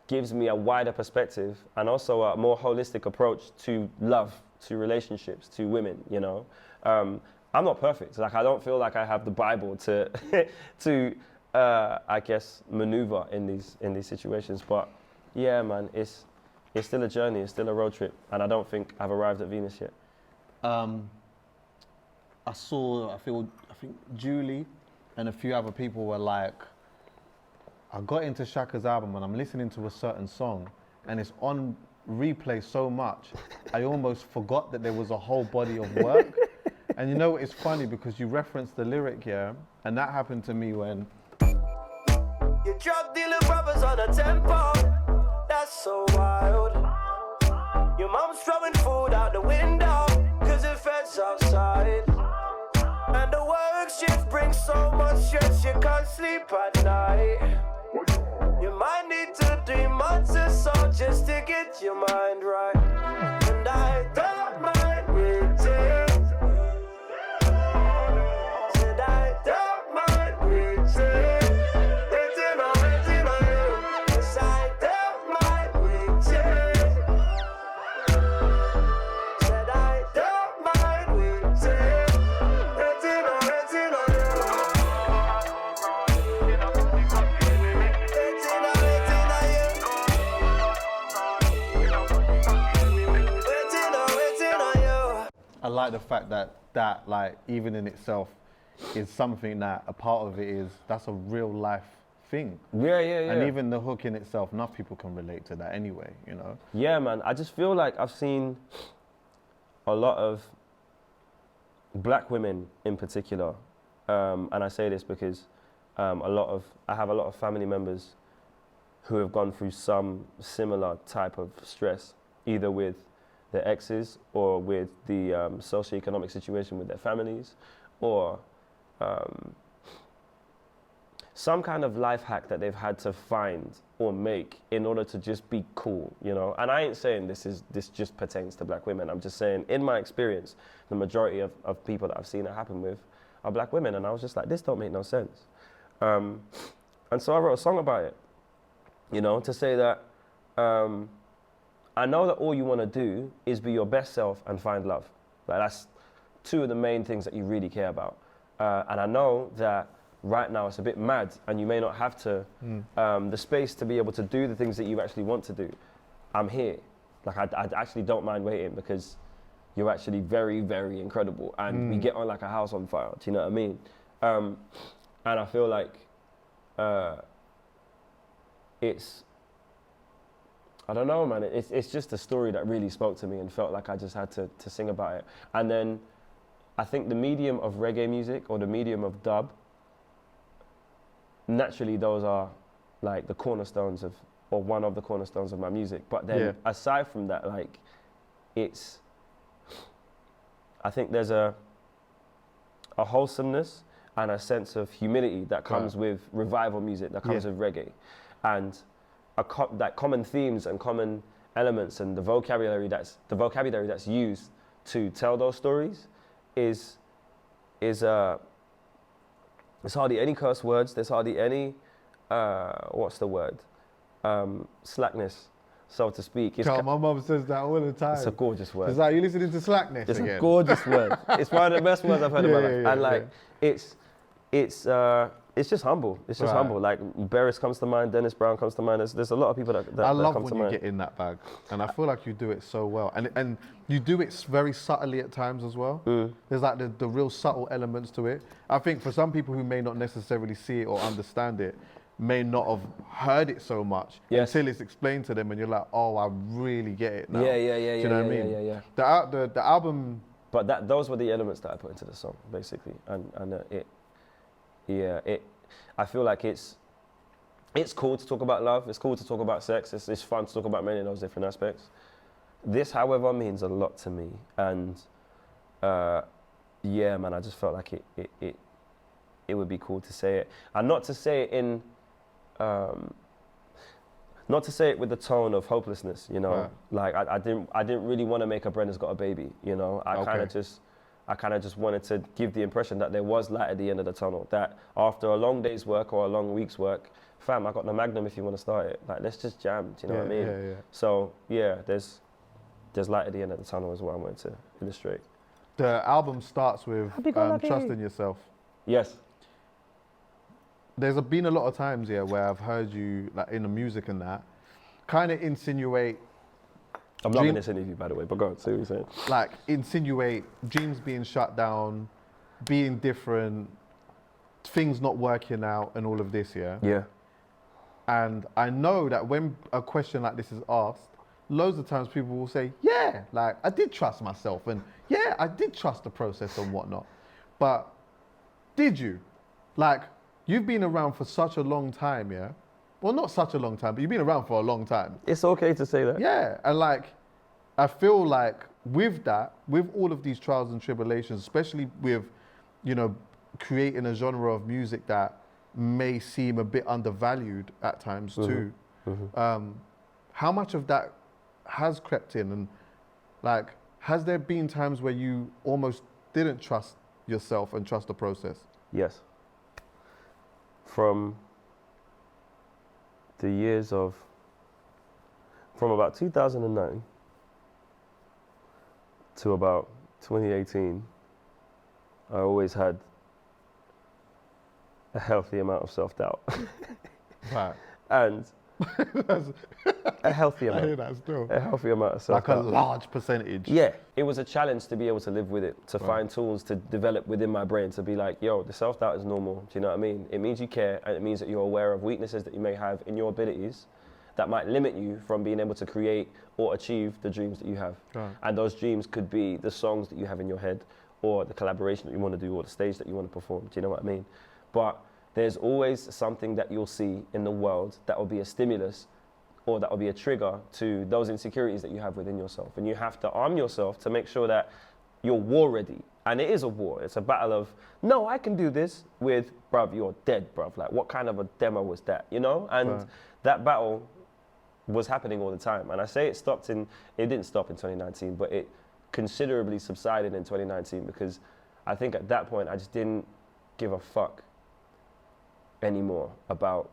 [SPEAKER 2] gives me a wider perspective and also a more holistic approach to love, to relationships, to women, you know. I'm not perfect. Like I don't feel like I have the Bible to I guess maneuver in these situations. But yeah, man, it's still a journey, it's still a road trip, and I don't think I've arrived at Venus yet.
[SPEAKER 1] I think Julie and a few other people were like, I got into Shakka's album and I'm listening to a certain song and it's on replay so much, I almost forgot that there was a whole body of work. And you know, it's funny because you referenced the lyric here, and that happened to me when
[SPEAKER 3] your drug dealer brothers on a tempo, that's so wild. Your mom's throwing food out the window cause it feds outside. And the work shift brings so much stress you can't sleep at night. You might need to do months or so just to get your mind right. And I don't mind waiting. Said I don't mind waiting. Waiting on you. Yes, I don't mind waiting. Said I don't mind waiting. Waiting on you.
[SPEAKER 1] I like the fact that like even in itself is something that a part of it is, that's a real life thing.
[SPEAKER 2] Yeah.
[SPEAKER 1] And even the hook in itself, enough people can relate to that anyway, you know?
[SPEAKER 2] Yeah, man. I just feel like I've seen a lot of black women in particular, and I say this because I have a lot of family members who have gone through some similar type of stress, either with their exes or with the socioeconomic situation with their families, or some kind of life hack that they've had to find or make in order to just be cool, you know? And I ain't saying this just pertains to black women. I'm just saying, in my experience, the majority of people that I've seen it happen with are black women. And I was just like, this don't make no sense. And so I wrote a song about it, you know, to say that I know that all you want to do is be your best self and find love. Like that's two of the main things that you really care about. And I know that right now it's a bit mad and you may not have to the space to be able to do the things that you actually want to do. I'm here. Like I actually don't mind waiting because you're actually very, very incredible and we get on like a house on fire. Do you know what I mean? And I feel like it's, I don't know, man. It's just a story that really spoke to me and felt like I just had to sing about it. And then I think the medium of reggae music or the medium of dub, naturally those are like the cornerstones of, or one of the cornerstones of my music. But then aside from that, like I think there's a wholesomeness and a sense of humility that comes with revival music, that comes with reggae. And that common themes and common elements and the vocabulary that's used to tell those stories is there's hardly any curse words, there's hardly any slackness, so to speak.
[SPEAKER 1] My mum says that all the time.
[SPEAKER 2] It's a gorgeous word.
[SPEAKER 1] It's like, you listening to slackness
[SPEAKER 2] It's
[SPEAKER 1] again.
[SPEAKER 2] a gorgeous word. It's one of the best words I've heard in my life. And like, it's just humble. It's just humble. Like Beres comes to mind, Dennis Brown comes to mind. There's a lot of people that
[SPEAKER 1] I love
[SPEAKER 2] come
[SPEAKER 1] when
[SPEAKER 2] to
[SPEAKER 1] you
[SPEAKER 2] mind.
[SPEAKER 1] get in that bag, and I feel like you do it so well, and you do it very subtly at times as well. There's like the real subtle elements to it. I think for some people who may not necessarily see it or understand it, may not have heard it so much until it's explained to them, and you're like, oh, I really get it now.
[SPEAKER 2] Yeah.
[SPEAKER 1] Do you know what I mean? The album.
[SPEAKER 2] But those were the elements that I put into the song, basically, I feel like it's cool to talk about love. It's cool to talk about sex. It's fun to talk about many of those different aspects. This, however, means a lot to me, and man, I just felt like it would be cool to say it, and not to say it in. Not to say it with the tone of hopelessness, you know. Like I didn't really want to make a Brenda's Got a Baby, you know. I kind of just wanted to give the impression that there was light at the end of the tunnel. That after a long day's work or a long week's work, fam, I got the Magnum if you want to start it. Like, let's just jam. Do you know what I mean?
[SPEAKER 1] Yeah.
[SPEAKER 2] So there's light at the end of the tunnel is what I wanted to illustrate.
[SPEAKER 1] The album starts with Trust in Yourself.
[SPEAKER 2] Yes.
[SPEAKER 1] There's been a lot of times, where I've heard you, like in the music and that, kind of insinuate.
[SPEAKER 2] I'm loving this interview, by the way, but go on, see what you're saying.
[SPEAKER 1] Like, insinuate dreams being shut down, being different, things not working out, and all of this,
[SPEAKER 2] Yeah.
[SPEAKER 1] And I know that when a question like this is asked, loads of times people will say, like, I did trust myself, and I did trust the process and whatnot. But did you? Like, you've been around for such a long time, Well, not such a long time, but you've been around for a long time.
[SPEAKER 2] It's okay to say that.
[SPEAKER 1] Yeah, and like, I feel like with that, with all of these trials and tribulations, especially with, creating a genre of music that may seem a bit undervalued at times too, how much of that has crept in? And like, has there been times where you almost didn't trust yourself and trust the process?
[SPEAKER 2] Yes. From the years from about 2009 to about 2018, I always had a healthy amount of self-doubt.
[SPEAKER 1] Right.
[SPEAKER 2] And a healthy amount.
[SPEAKER 1] I hear that still.
[SPEAKER 2] A healthy amount of self-doubt.
[SPEAKER 1] Like a large percentage.
[SPEAKER 2] Yeah. It was a challenge to be able to live with it, to find tools to develop within my brain, to be like, yo, the self-doubt is normal. Do you know what I mean? It means you care, and it means that you're aware of weaknesses that you may have in your abilities that might limit you from being able to create or achieve the dreams that you have.
[SPEAKER 1] Right.
[SPEAKER 2] And those dreams could be the songs that you have in your head, or the collaboration that you want to do, or the stage that you want to perform. Do you know what I mean? But there's always something that you'll see in the world that will be a stimulus, or that will be a trigger to those insecurities that you have within yourself. And you have to arm yourself to make sure that you're war ready. And it is a war. It's a battle of, no, I can do this, with, bruv, you're dead, bruv. Like, what kind of a demo was that, you know? And that battle was happening all the time. And I say it didn't stop in 2019, but it considerably subsided in 2019, because I think at that point I just didn't give a fuck anymore about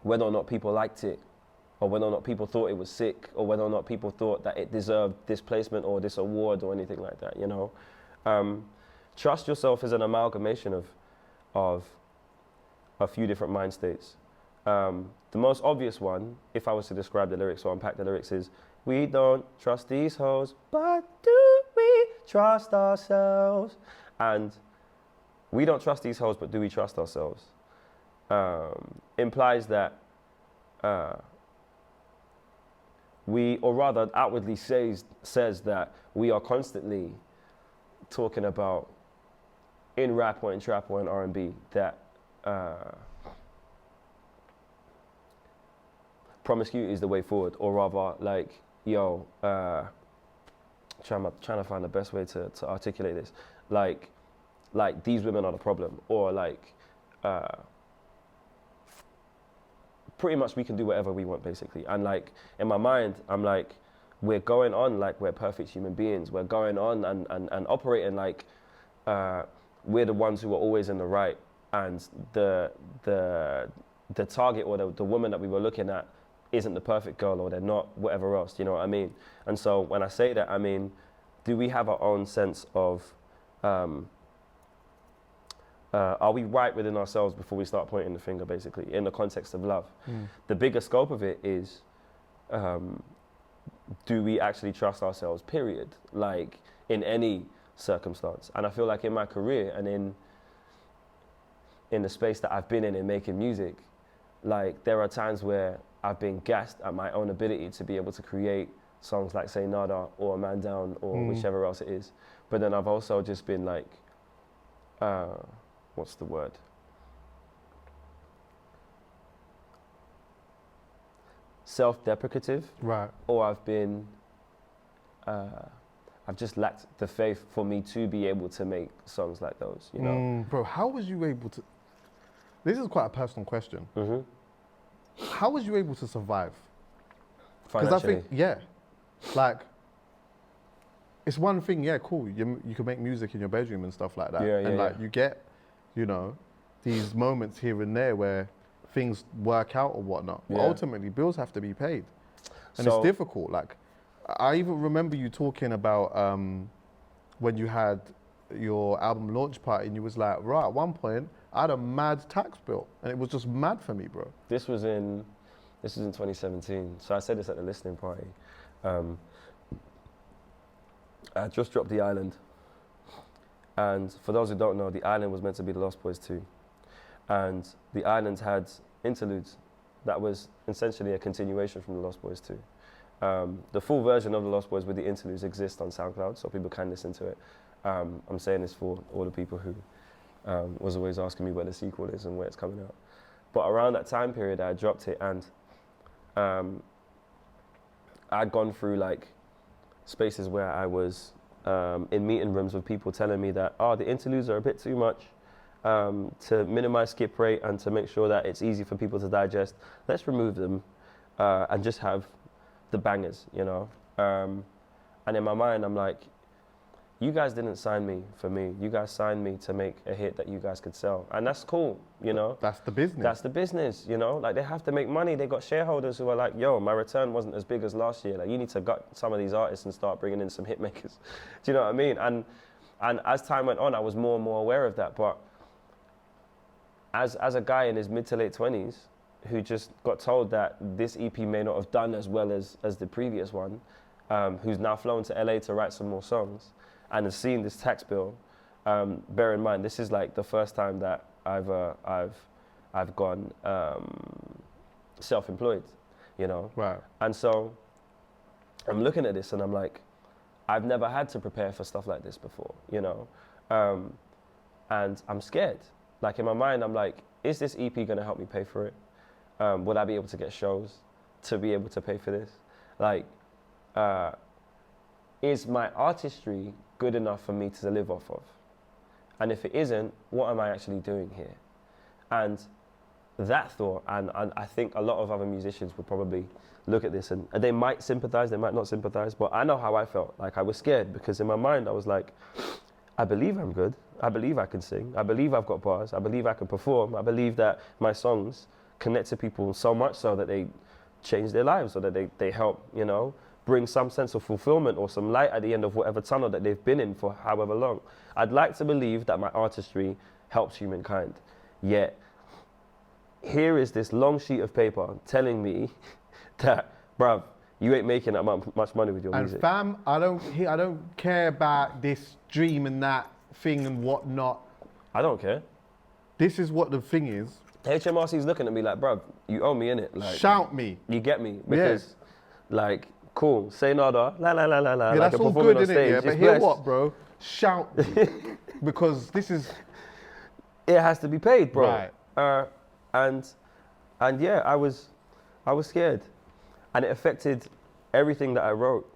[SPEAKER 2] whether or not people liked it, or whether or not people thought it was sick, or whether or not people thought that it deserved this placement or this award or anything like that, you know? Trust yourself is an amalgamation of a few different mind states. The most obvious one, if I was to describe the lyrics or unpack the lyrics, is, we don't trust these hoes, but do we trust ourselves? And we don't trust these hoes, but do we trust ourselves? Implies that we, or rather outwardly says that we are constantly talking about in rap or in trap or in R&B that promiscuity is the way forward, or rather, like, yo, trying to find the best way to articulate this, like these women are the problem, or like, pretty much we can do whatever we want, basically. And like, in my mind, I'm like, we're going on like we're perfect human beings. We're going on and operating like we're the ones who are always in the right, and the target or the woman that we were looking at isn't the perfect girl, or they're not whatever else, you know what I mean? And so when I say that, I mean, do we have our own sense of, are we right within ourselves before we start pointing the finger, basically, in the context of love? The bigger scope of it is, do we actually trust ourselves, period, like in any circumstance? And I feel like in my career and in the space that I've been in making music, like there are times where I've been gassed at my own ability to be able to create songs like Say Nada or A Man Down or whichever else it is. But then I've also just been like, what's the word? Self-deprecative.
[SPEAKER 1] Right.
[SPEAKER 2] Or I've been, I've just lacked the faith for me to be able to make songs like those, you know?
[SPEAKER 1] Bro, how was you able to, this is quite a personal question. How was you able to survive? Because I think, yeah, like, it's one thing, yeah, cool, you can make music in your bedroom and stuff like that. And like, you get, you know, these moments here and there where things work out or whatnot. But ultimately, bills have to be paid. And it's difficult. Like, I even remember you talking about when you had your album launch party and you was like, right, at one point, I had a mad tax bill, and it was just mad for me, bro.
[SPEAKER 2] This was in 2017. So I said this at the listening party. I just dropped The Island. And for those who don't know, The Island was meant to be The Lost Boys 2. And The Island had interludes that was essentially a continuation from The Lost Boys 2. The full version of The Lost Boys with the interludes exists on SoundCloud, so people can listen to it. I'm saying this for all the people who was always asking me where the sequel is and where it's coming out. But around that time period, I dropped it, and I'd gone through like spaces where I was in meeting rooms with people telling me that, the interludes are a bit too much to minimize skip rate and to make sure that it's easy for people to digest. Let's remove them and just have the bangers, you know? And in my mind, I'm like, you guys didn't sign me for me. You guys signed me to make a hit that you guys could sell. And that's cool, you know?
[SPEAKER 1] That's the business.
[SPEAKER 2] That's the business, you know? Like, they have to make money. They got shareholders who are like, yo, my return wasn't as big as last year. Like, you need to gut some of these artists and start bringing in some hit makers. Do you know what I mean? And as time went on, I was more and more aware of that. But as a guy in his mid to late 20s who just got told that this EP may not have done as well as the previous one, who's now flown to LA to write some more songs, and has seen this tax bill, bear in mind, this is like the first time that I've gone self-employed, you know?
[SPEAKER 1] Right.
[SPEAKER 2] And so I'm looking at this and I'm like, I've never had to prepare for stuff like this before, you know? And I'm scared. Like, in my mind, I'm like, is this EP gonna help me pay for it? Would I be able to get shows to be able to pay for this? Like, is my artistry good enough for me to live off of? And if it isn't, what am I actually doing here? And that thought, and I think a lot of other musicians would probably look at this and they might sympathize, they might not sympathize, but I know how I felt. Like, I was scared because in my mind I was like, I believe I'm good. I believe I can sing. I believe I've got bars. I believe I can perform. I believe that my songs connect to people so much so that they change their lives, or that they help, you know, bring some sense of fulfillment or some light at the end of whatever tunnel that they've been in for however long. I'd like to believe that my artistry helps humankind. Yet, here is this long sheet of paper telling me that, bruv, you ain't making that much money with your music.
[SPEAKER 1] And fam, I don't care about this dream and that thing and whatnot.
[SPEAKER 2] I don't care.
[SPEAKER 1] This is what the thing is.
[SPEAKER 2] HMRC's looking at me like, bruv, you owe me, innit? Like,
[SPEAKER 1] shout me.
[SPEAKER 2] You get me? Because, like, cool, say nada, la la la la la.
[SPEAKER 1] Yeah,
[SPEAKER 2] like
[SPEAKER 1] that's all good, innit? Yeah, but hear what, bro? shout because this is.
[SPEAKER 2] It has to be paid, bro.
[SPEAKER 1] Right.
[SPEAKER 2] And yeah, I was scared, and it affected everything that I wrote.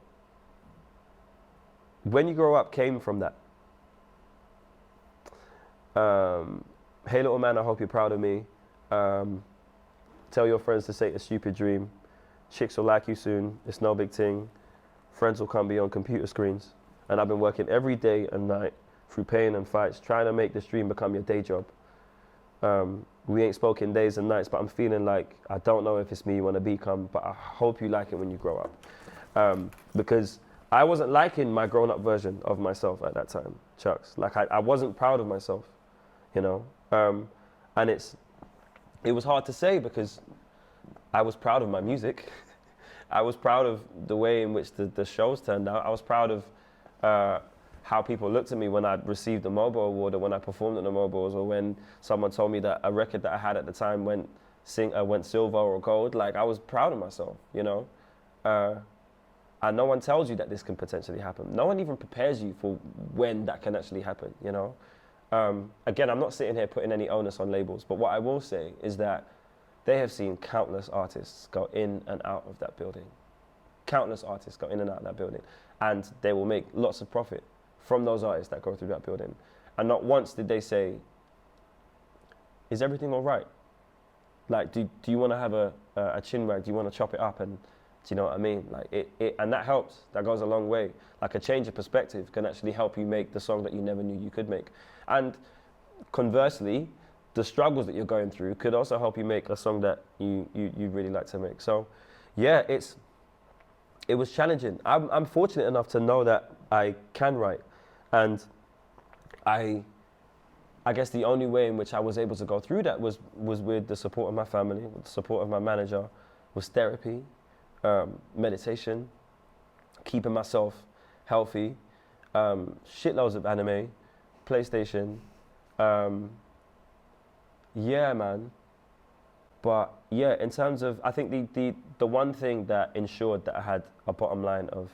[SPEAKER 2] When You Grow Up came from that. Hey little man, I hope you're proud of me. Tell your friends to say a stupid dream. Chicks will like you soon. It's no big thing. Friends will come beyond computer screens. And I've been working every day and night through pain and fights, trying to make this dream become your day job. We ain't spoken days and nights, but I'm feeling like I don't know if it's me you want to become, but I hope you like it when you grow up. Because I wasn't liking my grown-up version of myself at that time, Chucks. Like I wasn't proud of myself, you know. And it was hard to say because I was proud of my music. I was proud of the way in which the shows turned out. I was proud of how people looked at me when I received the Mobile Award or when I performed at the Mobiles or when someone told me that a record that I had at the time went silver or gold. Like, I was proud of myself, you know? And no one tells you that this can potentially happen. No one even prepares you for when that can actually happen, you know? Again, I'm not sitting here putting any onus on labels, but what I will say is that they have seen countless artists go in and out of that building. Countless artists go in and out of that building. And they will make lots of profit from those artists that go through that building. And not once did they say, is everything all right? Like, do you want to have a chin wag? Do you want to chop it up? And do you know what I mean? Like and that helps. That goes a long way. Like, a change of perspective can actually help you make the song that you never knew you could make. And conversely, the struggles that you're going through could also help you make a song that you really like to make. So, yeah, it was challenging. I'm fortunate enough to know that I can write, and I guess the only way in which I was able to go through that was with the support of my family, with the support of my manager, was therapy, meditation, keeping myself healthy, shitloads of anime, PlayStation. Yeah, man. But yeah, in terms of, I think the one thing that ensured that I had a bottom line of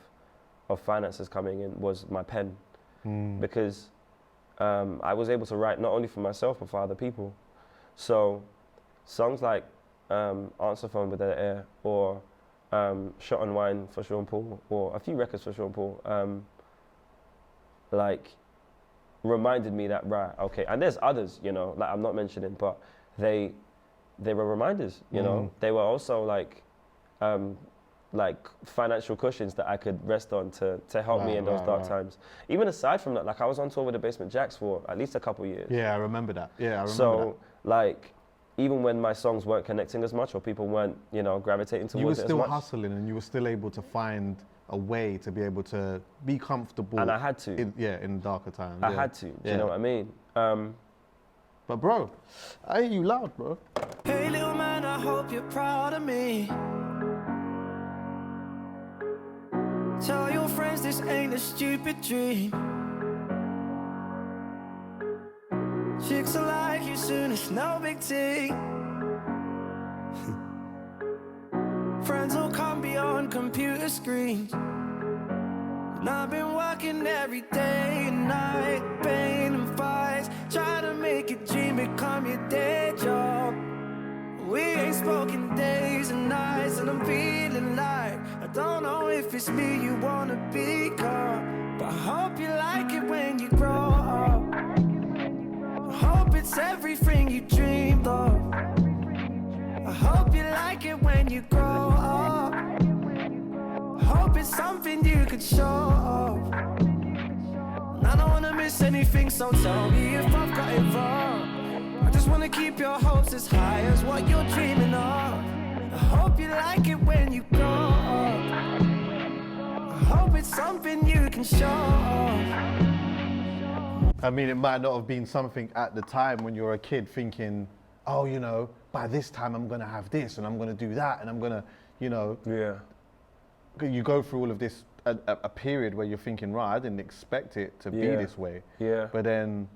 [SPEAKER 2] finances coming in was my pen. Because I was able to write not only for myself, but for other people. So songs like Answer Phone with Dead Air, or Shot and Wine for Sean Paul, or a few records for Sean Paul, like, reminded me that, right, okay, and there's others, you know, like I'm not mentioning, but they were reminders, you know. They were also like financial cushions that I could rest on to help me in those dark times. Even aside from that, like, I was on tour with the Basement Jacks for at least a couple of years.
[SPEAKER 1] Yeah, I remember that.
[SPEAKER 2] So, like, even when my songs weren't connecting as much, or people weren't, you know, gravitating towards it as much.
[SPEAKER 1] You were still hustling, and you were still able to find a way to be able to be comfortable.
[SPEAKER 2] And I had to.
[SPEAKER 1] In darker times.
[SPEAKER 2] I had to. Do you know what I mean?
[SPEAKER 1] But bro, I hear you loud, bro.
[SPEAKER 3] Hey little man, I hope you're proud of me. Tell your friends this ain't a stupid dream. Chicks will like you soon, it's no big thing. Friends will come beyond computer screens. And I've been working every day and night, pain and fights, trying to make your dream become your day job. We ain't spoken days and nights, and I'm feeling like I don't know if it's me you wanna become, but I hope you like it when you grow up. I hope it's everything you dreamed of. I hope you like it when you grow up. I hope it's something you could show off. And I don't wanna miss anything, so tell me if I've got it wrong. I just wanna keep your hopes as high as what you're dreaming of. I hope you like it when you grow up. I hope it's something you can show off.
[SPEAKER 1] I mean, it might not have been something at the time when you were a kid thinking, oh, you know, by this time I'm gonna have this and I'm gonna do that and I'm gonna, you know.
[SPEAKER 2] Yeah.
[SPEAKER 1] You go through all of this, a period where you're thinking, right, I didn't expect it to be this way.
[SPEAKER 2] Yeah.
[SPEAKER 1] But then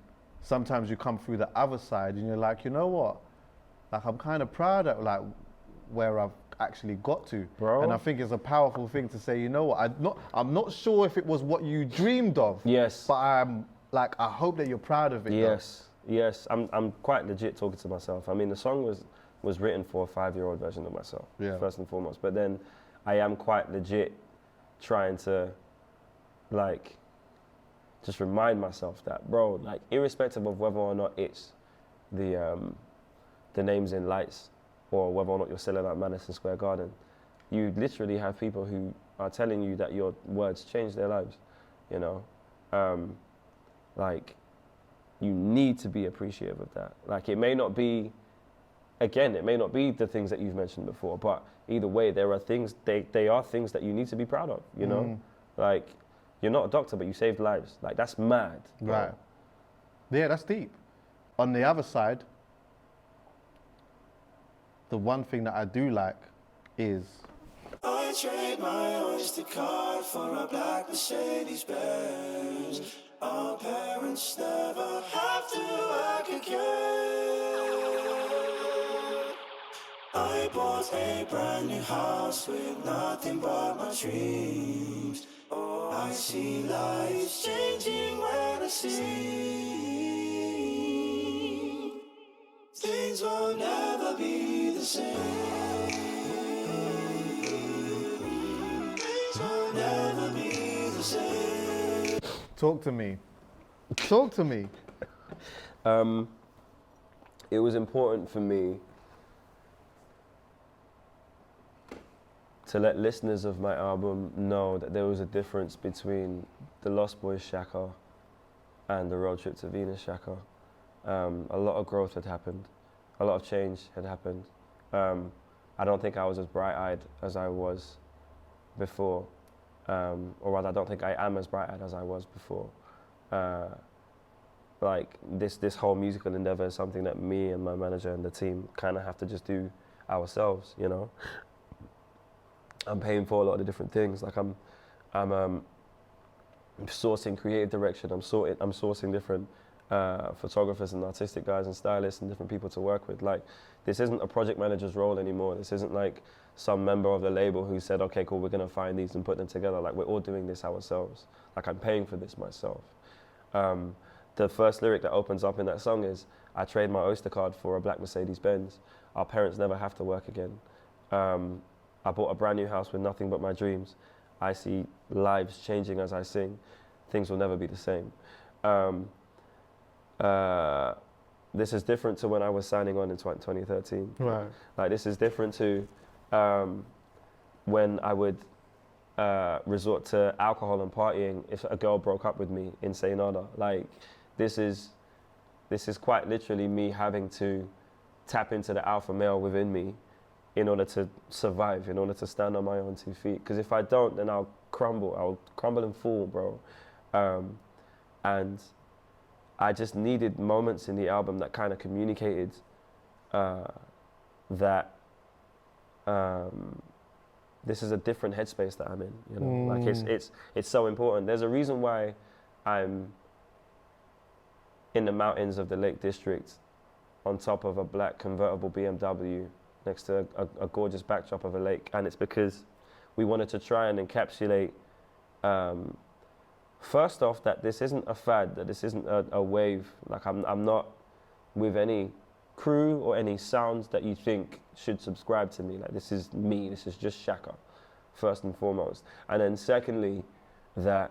[SPEAKER 1] sometimes you come through the other side and you're like, you know what? Like, I'm kind of proud of like where I've actually got to.
[SPEAKER 2] Bro.
[SPEAKER 1] And I think it's a powerful thing to say, you know what, I'm not sure if it was what you dreamed of.
[SPEAKER 2] Yes.
[SPEAKER 1] But I hope that you're proud of it.
[SPEAKER 2] Yes, yes. I'm quite legit talking to myself. I mean, the song was written for a 5-year-old version of myself, first and foremost. But then I am quite legit trying to, like, just remind myself that, bro, like, irrespective of whether or not it's the names in lights or whether or not you're selling out Madison Square Garden, you literally have people who are telling you that your words change their lives, you know? Like, you need to be appreciative of that. Like, it may not be, again, it may not be the things that you've mentioned before, but either way, there are things, they are things that you need to be proud of, you know? Like, you're not a doctor, but you saved lives. Like, that's mad. Bro.
[SPEAKER 1] Right. Yeah, that's deep. On the other side, the one thing that I do like is...
[SPEAKER 3] I trade my Oyster card for a black Mercedes Benz. Our parents never have to work again. I bought a brand new house with nothing but my dreams. Oh, I see life changing when I see things will never be the same. Things will never be the same.
[SPEAKER 1] Talk to me. Talk to me.
[SPEAKER 2] It was important for me to let listeners of my album know that there was a difference between the Lost Boys Shakka and the Road Trip to Venus Shakka. A lot of growth had happened. A lot of change had happened. I don't think I was as bright-eyed as I was before. Or rather, I don't think I am as bright-eyed as I was before. Like, this whole musical endeavor is something that me and my manager and the team kind of have to just do ourselves, you know? I'm paying for a lot of different things. Like, I'm sourcing creative direction. I'm sourcing different photographers and artistic guys and stylists and different people to work with. Like, this isn't a project manager's role anymore. This isn't like some member of the label who said, okay, cool, we're gonna find these and put them together. Like, we're all doing this ourselves. Like, I'm paying for this myself. The first lyric that opens up in that song is, I trade my Oyster card for a black Mercedes Benz. Our parents never have to work again. I bought a brand new house with nothing but my dreams. I see lives changing as I sing. Things will never be the same. This is different to when I was signing on in 2013.
[SPEAKER 1] Right.
[SPEAKER 2] Like, this is different to when I would resort to alcohol and partying if a girl broke up with me in Saynada. Like, this is quite literally me having to tap into the alpha male within me in order to survive, in order to stand on my own 2 feet. Because if I don't, then I'll crumble and fall, bro. And I just needed moments in the album that kind of communicated that this is a different headspace that I'm in, you know? Like, it's so important. There's a reason why I'm in the mountains of the Lake District on top of a black convertible BMW next to a gorgeous backdrop of a lake, and it's because we wanted to try and encapsulate, first off, that this isn't a fad, that this isn't a wave. Like, I'm not with any crew or any sounds that you think should subscribe to me. Like, this is me, this is just Shakka, first and foremost. And then secondly, that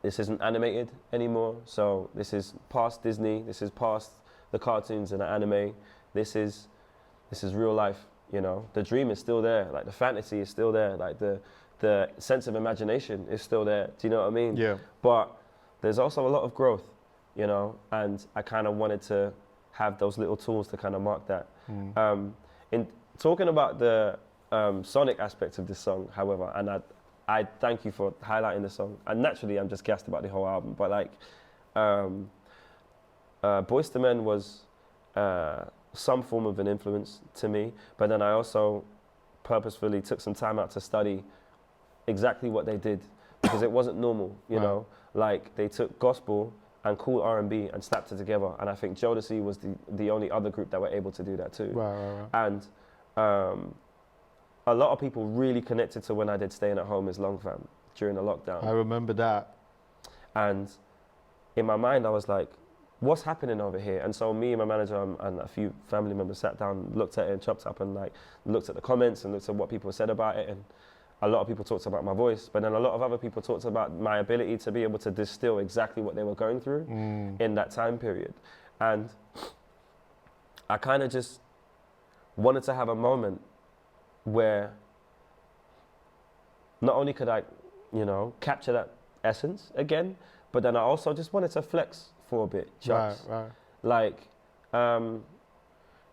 [SPEAKER 2] this isn't animated anymore, so this is past Disney, this is past the cartoons and the anime. This is real life, you know. The dream is still there, like the fantasy is still there, like the sense of imagination is still there. Do you know what I mean?
[SPEAKER 1] Yeah.
[SPEAKER 2] But there's also a lot of growth, you know, and I kind of wanted to have those little tools to kind of mark that. In talking about the sonic aspect of this song, however, and I thank you for highlighting the song. And naturally, I'm just gassed about the whole album, but like, Boyz II Men was some form of an influence to me, but then I also purposefully took some time out to study exactly what they did, because it wasn't normal, you know? Like, they took gospel and cool R&B and slapped it together. And I think Jodeci was the only other group that were able to do that too.
[SPEAKER 1] Right.
[SPEAKER 2] And a lot of people really connected to when I did Staying at Home is Long Fam during the lockdown.
[SPEAKER 1] I remember that.
[SPEAKER 2] And in my mind, I was like, what's happening over here? And so me and my manager and a few family members sat down, looked at it and chopped up and like looked at the comments and looked at what people said about it. And a lot of people talked about my voice, but then a lot of other people talked about my ability to be able to distill exactly what they were going through in that time period. And I kind of just wanted to have a moment where not only could I, capture that essence again, but then I also just wanted to flex for a bit, Chucks.
[SPEAKER 1] Right.
[SPEAKER 2] Like,
[SPEAKER 1] yeah,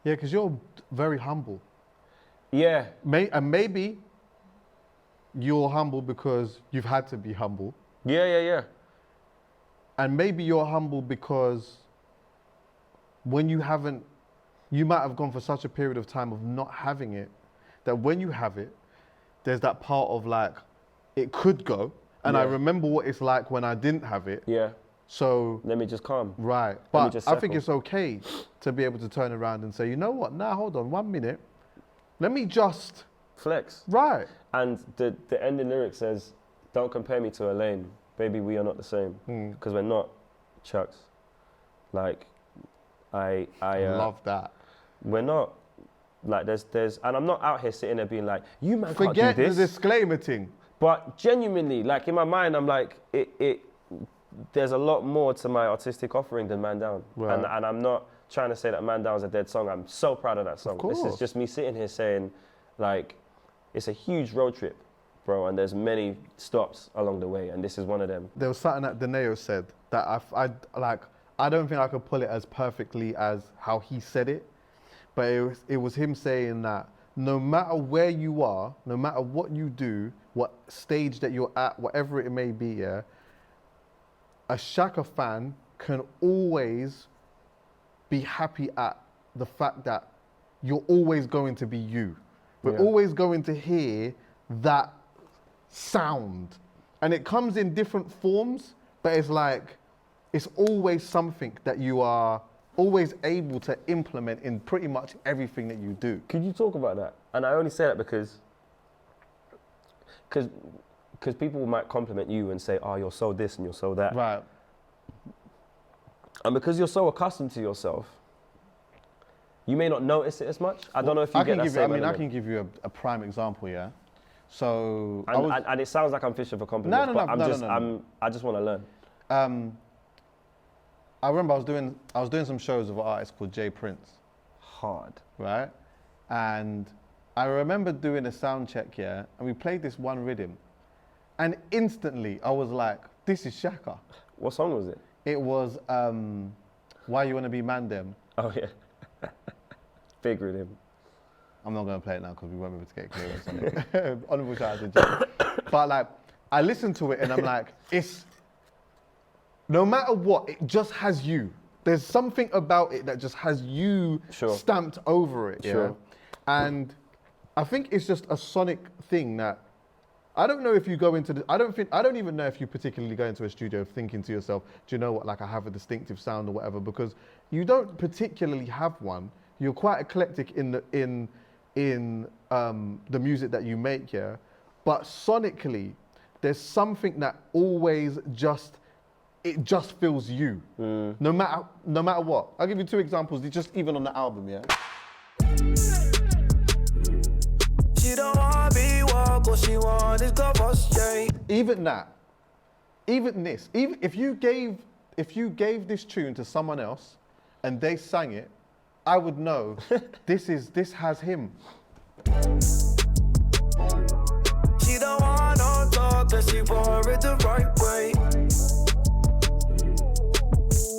[SPEAKER 1] because you're very humble.
[SPEAKER 2] Yeah.
[SPEAKER 1] And maybe you're humble because you've had to be humble.
[SPEAKER 2] Yeah.
[SPEAKER 1] And maybe you're humble because when you might have gone for such a period of time of not having it, that when you have it, there's that part of like, it could go. And I remember what it's like when I didn't have it.
[SPEAKER 2] Yeah.
[SPEAKER 1] So
[SPEAKER 2] let me just calm.
[SPEAKER 1] Right. But I think it's okay to be able to turn around and say, you know what, now hold on 1 minute. Let me just
[SPEAKER 2] flex.
[SPEAKER 1] Right.
[SPEAKER 2] And the ending lyric says, don't compare me to Elaine. Baby, we are not the same. Because we're not, Chucks. Like, I
[SPEAKER 1] love that.
[SPEAKER 2] We're not. Like, there's, and I'm not out here sitting there being like, you man
[SPEAKER 1] Forget
[SPEAKER 2] can't do this.
[SPEAKER 1] The disclaimer thing.
[SPEAKER 2] But genuinely, like in my mind, I'm like, there's a lot more to my artistic offering than Man Down. Right. And I'm not trying to say that Man Down's a dead song. I'm so proud of that song. This is just me sitting here saying, like, it's a huge road trip, bro, and there's many stops along the way, and this is one of them.
[SPEAKER 1] There was something that Deneo said that I don't think I could pull it as perfectly as how he said it, but it was him saying that no matter where you are, no matter what you do, what stage that you're at, whatever it may be, yeah, a Shakka fan can always be happy at the fact that you're always going to be you. We're always going to hear that sound. And it comes in different forms, but it's like, it's always something that you are always able to implement in pretty much everything that you do.
[SPEAKER 2] Could you talk about that? And I only say that because people might compliment you and say, oh, you're so this and you're so that.
[SPEAKER 1] Right.
[SPEAKER 2] And because you're so accustomed to yourself, you may not notice it as much. I don't know if you get that same element.
[SPEAKER 1] I can give you a prime example, yeah? So...
[SPEAKER 2] And it sounds like I'm fishing for compliments, I just want to learn.
[SPEAKER 1] I remember I was doing some shows with an artist called Jay Prince.
[SPEAKER 2] Hard.
[SPEAKER 1] Right? And I remember doing a sound check, yeah, and we played this one rhythm. And instantly I was like, this is Shakka.
[SPEAKER 2] What song was it?
[SPEAKER 1] It was Why You Wanna Be Man Dem.
[SPEAKER 2] Oh yeah. Big rhythm.
[SPEAKER 1] I'm not gonna play it now because we won't be able to get clearance on it. Honorable shout out to Jay. But like, I listened to it and I'm like, it's, no matter what, it just has you. There's something about it that just has you stamped over it, yeah? And I think it's just a sonic thing that, I don't know if you go into I don't even know if you particularly go into a studio thinking to yourself, do you know what, like I have a distinctive sound or whatever, because you don't particularly have one. You're quite eclectic in the music that you make, yeah? But sonically, there's something that always just feels you, no matter what. I'll give you 2 examples, just even on the album, yeah? She don't wanna be walk, all she want is go for straight. Even this, even if you gave this tune to someone else and they sang it, I would know this has him. She don't want no talk, cause she want it the right way.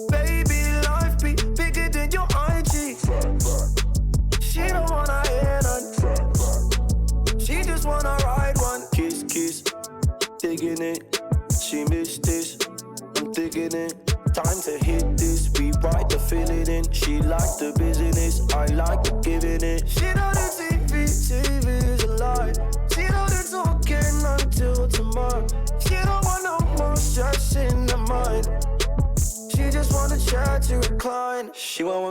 [SPEAKER 1] Baby, life be bigger than your IG. She don't wanna hear none. She just wanna ride one. Kiss, kiss, digging it. She missed this, I'm digging it. Time to hit this, rewrite the feeling in. She like the business, I like the giving it. She know the TV is a lie. She know the talking until tomorrow. She don't want no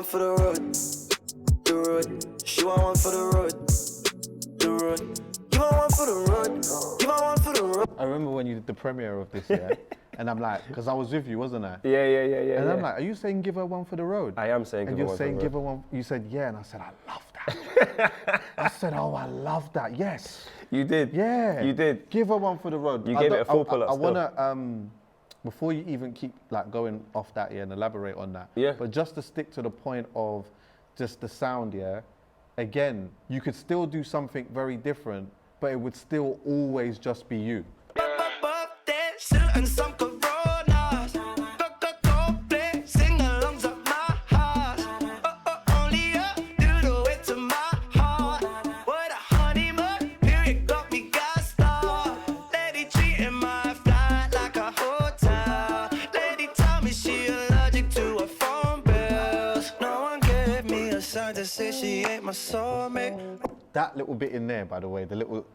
[SPEAKER 3] one for the road, the road. She want one for the road, the road. Give her one for the road, give her one for the road.
[SPEAKER 1] I remember when you did the premiere of this, yeah? And I'm like, because I was with you, wasn't I?
[SPEAKER 2] Yeah.
[SPEAKER 1] And I'm like, are you saying give her one for the road?
[SPEAKER 2] I am saying
[SPEAKER 1] and
[SPEAKER 2] give her one for the road.
[SPEAKER 1] And you're saying give her one, you said yeah, and I said, I love that. I said, oh, I love that, yes.
[SPEAKER 2] You did?
[SPEAKER 1] Yeah.
[SPEAKER 2] You did?
[SPEAKER 1] Give her one for the road.
[SPEAKER 2] You gave it a full pull-up
[SPEAKER 1] I want to, before you even keep like going off that, yeah, and elaborate on that.
[SPEAKER 2] Yeah.
[SPEAKER 1] But just to stick to the point of just the sound, yeah, again, you could still do something very different, but it would still always just be you.
[SPEAKER 3] And some Coronas, play, sing alongs at my house. Only you do the way to my heart. What a honeymoon period got me gassed up. Lady treating my flight like a hotel. Lady tell me she allergic to her phone bills. No one gave me a sign to say she ain't my soulmate.
[SPEAKER 1] That little bit in there, by the way,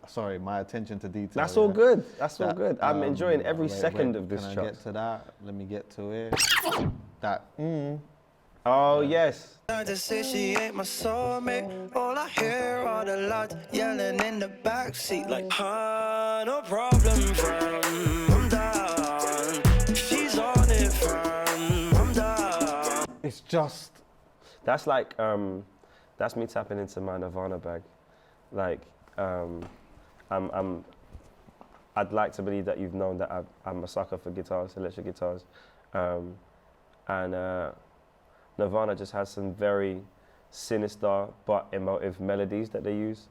[SPEAKER 1] sorry, my attention to detail.
[SPEAKER 2] That's all good. That's all good. I'm enjoying every second of this
[SPEAKER 1] track.
[SPEAKER 2] track.
[SPEAKER 1] Can I get to that? Let me get to it. That,
[SPEAKER 2] Oh, yes.
[SPEAKER 3] I just say she ain't my soulmate. All I hear are the lads yelling in the backseat like, no problem, fam. I'm down. She's on it, fam. I'm down.
[SPEAKER 1] It's just.
[SPEAKER 2] That's like, that's me tapping into my Nirvana bag. Like, I'd like to believe that you've known that I'm a sucker for guitars, electric guitars. And Nirvana just has some very sinister but emotive melodies that they use,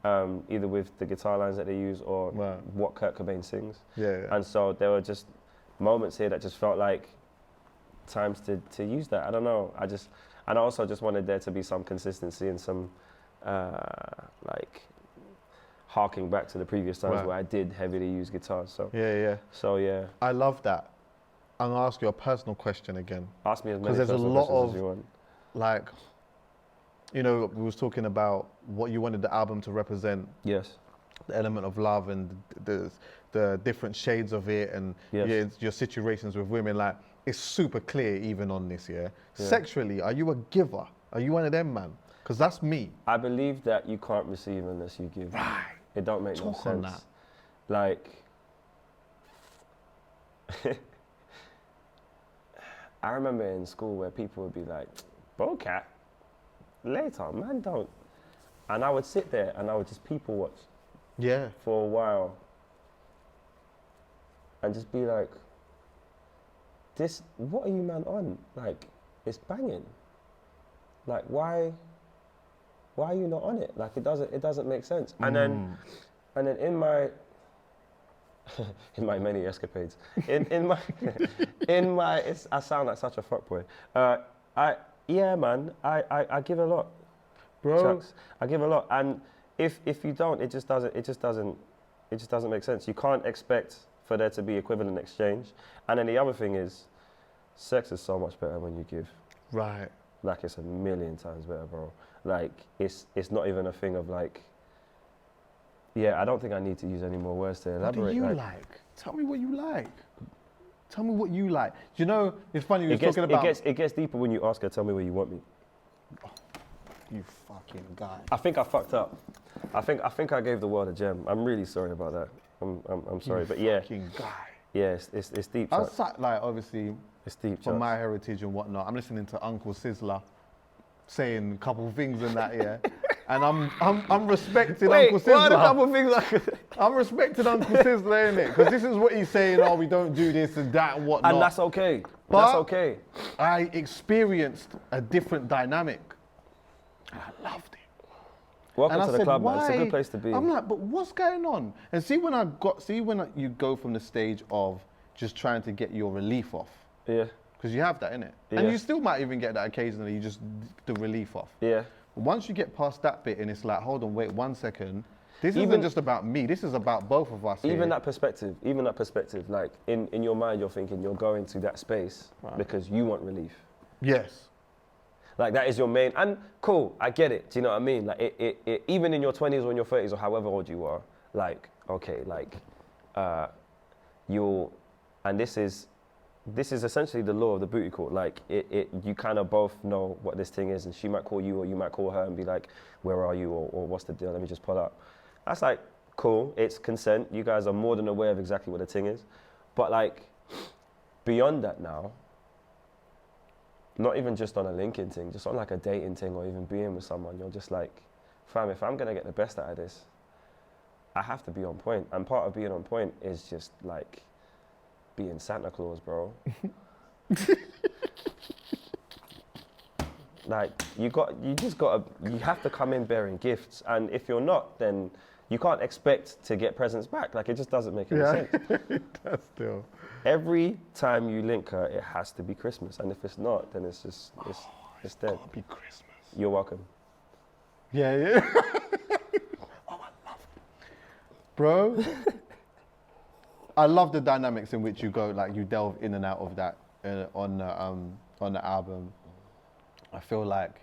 [SPEAKER 2] either with the guitar lines that they use or what Kurt Cobain sings.
[SPEAKER 1] Yeah.
[SPEAKER 2] And so there were just moments here that just felt like times to use that. I don't know. And I also just wanted there to be some consistency and some like harking back to the previous times where I did heavily use guitars. So
[SPEAKER 1] Yeah.
[SPEAKER 2] So yeah.
[SPEAKER 1] I love that. I'm gonna ask you a personal question again.
[SPEAKER 2] Ask me as many
[SPEAKER 1] Because there's a
[SPEAKER 2] personal
[SPEAKER 1] lot
[SPEAKER 2] questions
[SPEAKER 1] of
[SPEAKER 2] as you want.
[SPEAKER 1] like, you know, we was talking about what you wanted the album to represent.
[SPEAKER 2] Yes.
[SPEAKER 1] The element of love and the different shades of it and your situations with women. Like, it's super clear even on this, yeah? Sexually, are you a giver? Are you one of them, man? Because that's me.
[SPEAKER 2] I believe that you can't receive unless you give.
[SPEAKER 1] Right.
[SPEAKER 2] It don't make no
[SPEAKER 1] Talk on
[SPEAKER 2] sense.
[SPEAKER 1] that.
[SPEAKER 2] Like, I remember in school where people would be like, bro, cat, later, man, don't. And I would sit there and I would just people watch.
[SPEAKER 1] Yeah.
[SPEAKER 2] For a while. And just be like, what are you man on? Like, it's banging. Like, why are you not on it? Like, it doesn't make sense. And then in my in my many escapades, in my I sound like such a fuckboy. I give a lot,
[SPEAKER 1] bro.
[SPEAKER 2] Chucks. I give a lot, and if you don't, it just doesn't make sense. You can't expect for there to be equivalent exchange. And then the other thing is, sex is so much better when you give.
[SPEAKER 1] Right.
[SPEAKER 2] Like, it's a million times better, bro. Like, it's not even a thing of like, I don't think I need to use any more words to elaborate.
[SPEAKER 1] What do you like? Tell me what you like. Tell me what you like. You know, it's funny, you were talking about...
[SPEAKER 2] It gets deeper when you ask her, tell me where you want me.
[SPEAKER 1] Oh, you fucking guy.
[SPEAKER 2] I think I fucked up. I think I gave the world a gem. I'm really sorry about that. I'm sorry, but yeah.
[SPEAKER 1] Fucking guy.
[SPEAKER 2] Yeah, it's deep.
[SPEAKER 1] Outside, like, obviously,
[SPEAKER 2] it's deep,
[SPEAKER 1] from my heritage and whatnot, I'm listening to Uncle Sizzler saying a couple of things and that, yeah. And I'm respecting Uncle Sizzler.
[SPEAKER 2] What a couple of things
[SPEAKER 1] I'm respecting Uncle Sizzler, innit? Because this is what he's saying, oh, we don't do this and that and whatnot.
[SPEAKER 2] And that's okay.
[SPEAKER 1] But
[SPEAKER 2] that's okay.
[SPEAKER 1] I experienced a different dynamic. And I loved it.
[SPEAKER 2] Welcome
[SPEAKER 1] and
[SPEAKER 2] to
[SPEAKER 1] I
[SPEAKER 2] the
[SPEAKER 1] said,
[SPEAKER 2] club, man.
[SPEAKER 1] why?
[SPEAKER 2] It's a good place to be.
[SPEAKER 1] I'm like, but what's going on? And see when you go from the stage of just trying to get your relief off.
[SPEAKER 2] Yeah.
[SPEAKER 1] Because you have that, innit?
[SPEAKER 2] Yeah.
[SPEAKER 1] And you still might even get that occasionally, just the relief off.
[SPEAKER 2] Yeah.
[SPEAKER 1] But once you get past that bit and it's like, hold on, wait 1 second. This isn't just about me, this is about both of us
[SPEAKER 2] Even
[SPEAKER 1] here.
[SPEAKER 2] that perspective, like in your mind, you're thinking you're going to that space because you want relief.
[SPEAKER 1] Yes.
[SPEAKER 2] Like, that is your main, and cool, I get it. Do you know what I mean? Like, it even in your 20s or in your 30s or however old you are, like, okay, like, and this is this is essentially the law of the booty call. Like, you kind of both know what this thing is, and she might call you or you might call her and be like, where are you, or what's the deal, let me just pull up. That's like, cool, it's consent. You guys are more than aware of exactly what the thing is. But like, beyond that now, not even just on a linking thing, just on like a dating thing or even being with someone, you're just like, fam, if I'm gonna get the best out of this, I have to be on point. And part of being on point is just like being Santa Claus, bro. Like, you have to come in bearing gifts. And if you're not, then you can't expect to get presents back. Like, it just doesn't make any sense.
[SPEAKER 1] It does still.
[SPEAKER 2] Every time you link her, it has to be Christmas. And if it's not, then it's just, it's dead.
[SPEAKER 1] Gotta be Christmas.
[SPEAKER 2] You're welcome.
[SPEAKER 1] Yeah. Oh, I love it. Bro, I love the dynamics in which you go, like, you delve in and out of that on the album. I feel like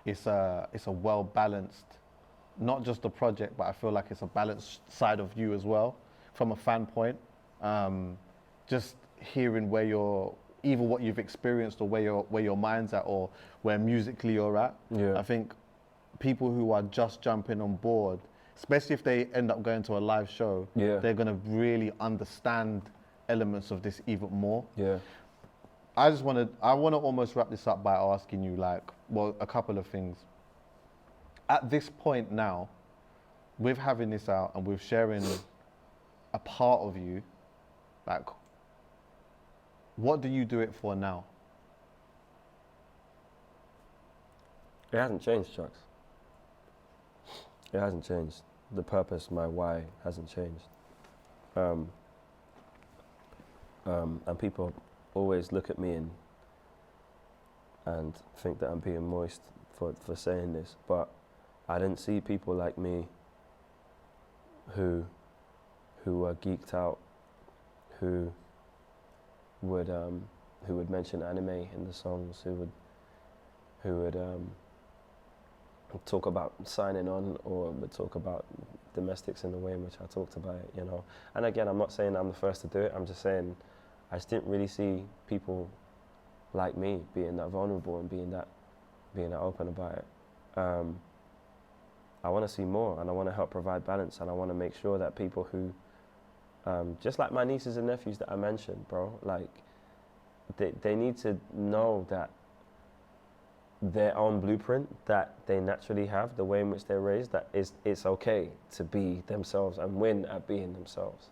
[SPEAKER 1] it's a well-balanced, not just the project, but I feel like it's a balanced side of you as well, from a fan point. Just hearing where you're, either what you've experienced or where your mind's at or where musically you're at.
[SPEAKER 2] Yeah.
[SPEAKER 1] I think people who are just jumping on board, especially if they end up going to a live show, they're gonna really understand elements of this even more.
[SPEAKER 2] Yeah.
[SPEAKER 1] I want to almost wrap this up by asking you, like, well, a couple of things. At this point now, with having this out and with sharing a part of you, like, what do you do it for now?
[SPEAKER 2] It hasn't changed, Chucks. It hasn't changed. The purpose, my why, hasn't changed. And people always look at me and think that I'm being moist for saying this, but I didn't see people like me who were geeked out, who would mention anime in the songs, who would talk about signing on, or would talk about domestics in the way in which I talked about it, you know. And again, I'm not saying I'm the first to do it, I'm just saying I just didn't really see people like me being that vulnerable and being that open about it. I want to see more, and I want to help provide balance, and I want to make sure that people who, just like my nieces and nephews that I mentioned, bro, like, they need to know that their own blueprint that they naturally have, the way in which they're raised, that it's okay to be themselves and win at being themselves,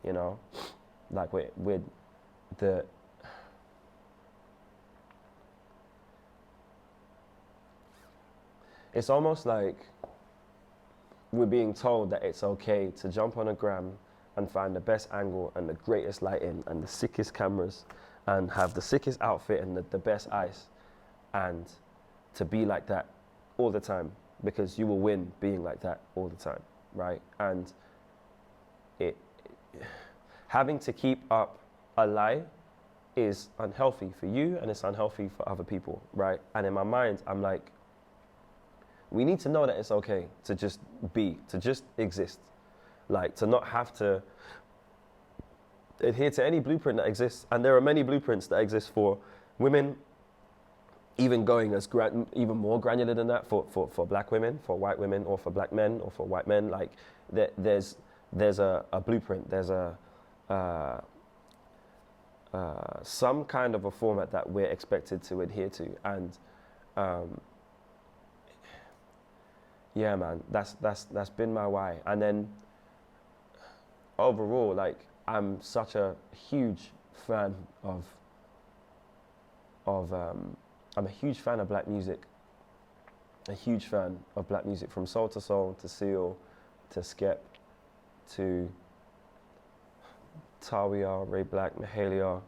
[SPEAKER 2] you know? Like, with the... It's almost like we're being told that it's okay to jump on a gram and find the best angle and the greatest lighting and the sickest cameras and have the sickest outfit and the best ice, and to be like that all the time, because you will win being like that all the time, right? And having to keep up a lie is unhealthy for you, and it's unhealthy for other people, right? And in my mind, I'm like, we need to know that it's okay to just be, to just exist. Like, to not have to adhere to any blueprint that exists. And there are many blueprints that exist for women, even going as even more granular than that for black women, for white women, or for black men, or for white men. Like, there's a blueprint, there's some kind of a format that we're expected to adhere to. And yeah, man, that's been my why. And then overall, like, I'm such a huge fan I'm a huge fan of black music. A huge fan of black music, from Soul to Soul, to Seal, to Skep, to Tawia, Ray Black, Mahalia,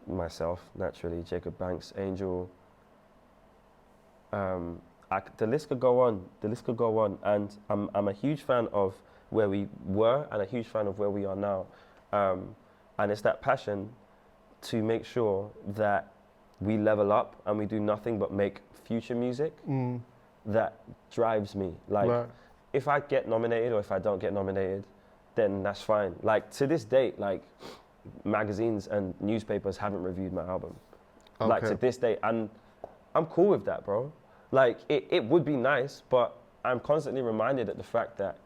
[SPEAKER 2] myself, naturally, Jacob Banks, Angel. The list could go on, and I'm a huge fan of where we were and a huge fan of where we are now. And it's that passion to make sure that we level up and we do nothing but make future music that drives me. Like, right. If I get nominated or if I don't get nominated, then that's fine. Like, to this date, like, magazines and newspapers haven't reviewed my album.
[SPEAKER 1] Okay.
[SPEAKER 2] Like to this day, and I'm cool with that, bro. Like it would be nice, but I'm constantly reminded at the fact that,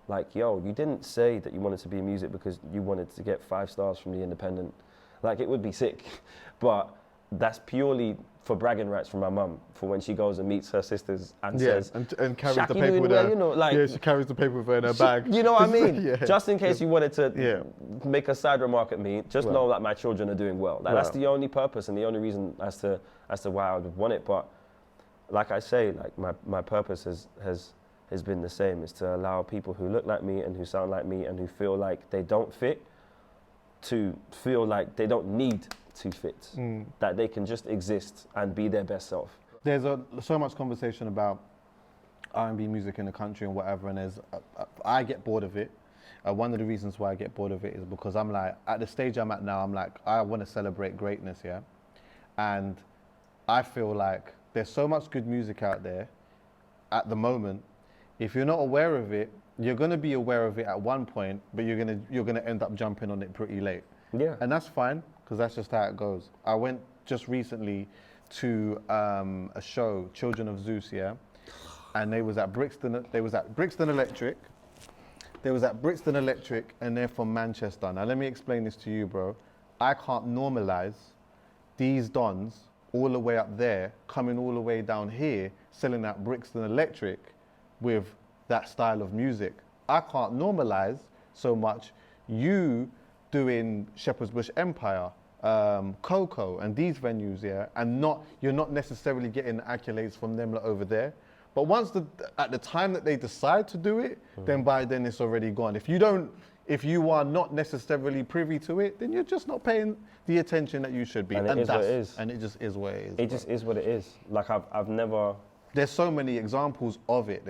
[SPEAKER 2] like, yo, you didn't say that you wanted to be in music because you wanted to get 5 stars from The Independent. Like, it would be sick, but that's purely for bragging rights from my mum, for when she goes and meets her sisters and says,
[SPEAKER 1] and carries
[SPEAKER 2] Shaq,
[SPEAKER 1] the
[SPEAKER 2] you
[SPEAKER 1] paper
[SPEAKER 2] doing
[SPEAKER 1] with
[SPEAKER 2] well,
[SPEAKER 1] her.
[SPEAKER 2] you know, like,
[SPEAKER 1] yeah, she carries the paper with her in her bag.
[SPEAKER 2] You know what I mean?
[SPEAKER 1] Yeah.
[SPEAKER 2] Just in case you wanted to make a side remark at me, just know that my children are doing well. Like, that's the only purpose and the only reason as to why I would want it. But like I say, like my purpose has been the same, is to allow people who look like me and who sound like me and who feel like they don't fit to feel like they don't need to fit, that they can just exist and be their best self.
[SPEAKER 1] There's so much conversation about R&B music in the country and whatever, and I get bored of it. One of the reasons why I get bored of it is because I'm like, at the stage I'm at now, I'm like, I want to celebrate greatness, yeah? And I feel like there's so much good music out there at the moment. If you're not aware of it, you're going to be aware of it at one point, but you're going to end up jumping on it pretty late. Yeah. And that's fine, because that's just how it goes. I went just recently to a show, Children of Zeus, yeah? And they was at Brixton Electric. And they're from Manchester. Now let me explain this to you, bro. I can't normalize these dons all the way up there, coming all the way down here, selling at Brixton Electric with that style of music. I can't normalize so much you doing Shepherd's Bush Empire, Coco, and these venues, yeah, and you're not necessarily getting accolades from them over there. But at the time that they decide to do it, then by then it's already gone. If you are not necessarily privy to it, then you're just not paying the attention that you should be.
[SPEAKER 2] And it is what it is.
[SPEAKER 1] And it just is what it is.
[SPEAKER 2] It just is what it is. Like I've never.
[SPEAKER 1] There's so many examples of it.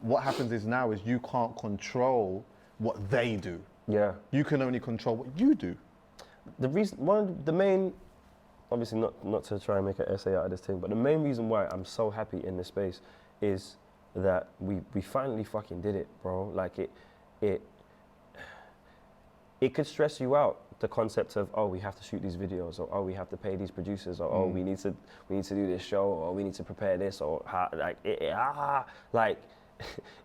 [SPEAKER 1] What happens is now is you can't control what they do. Yeah. You can only control what you do.
[SPEAKER 2] Obviously not to try and make an essay out of this thing, but the main reason why I'm so happy in this space is that we finally fucking did it, bro. Like it could stress you out, the concept of, oh, we have to shoot these videos, or oh, we have to pay these producers, or oh, we need to do this show, or we need to prepare this, or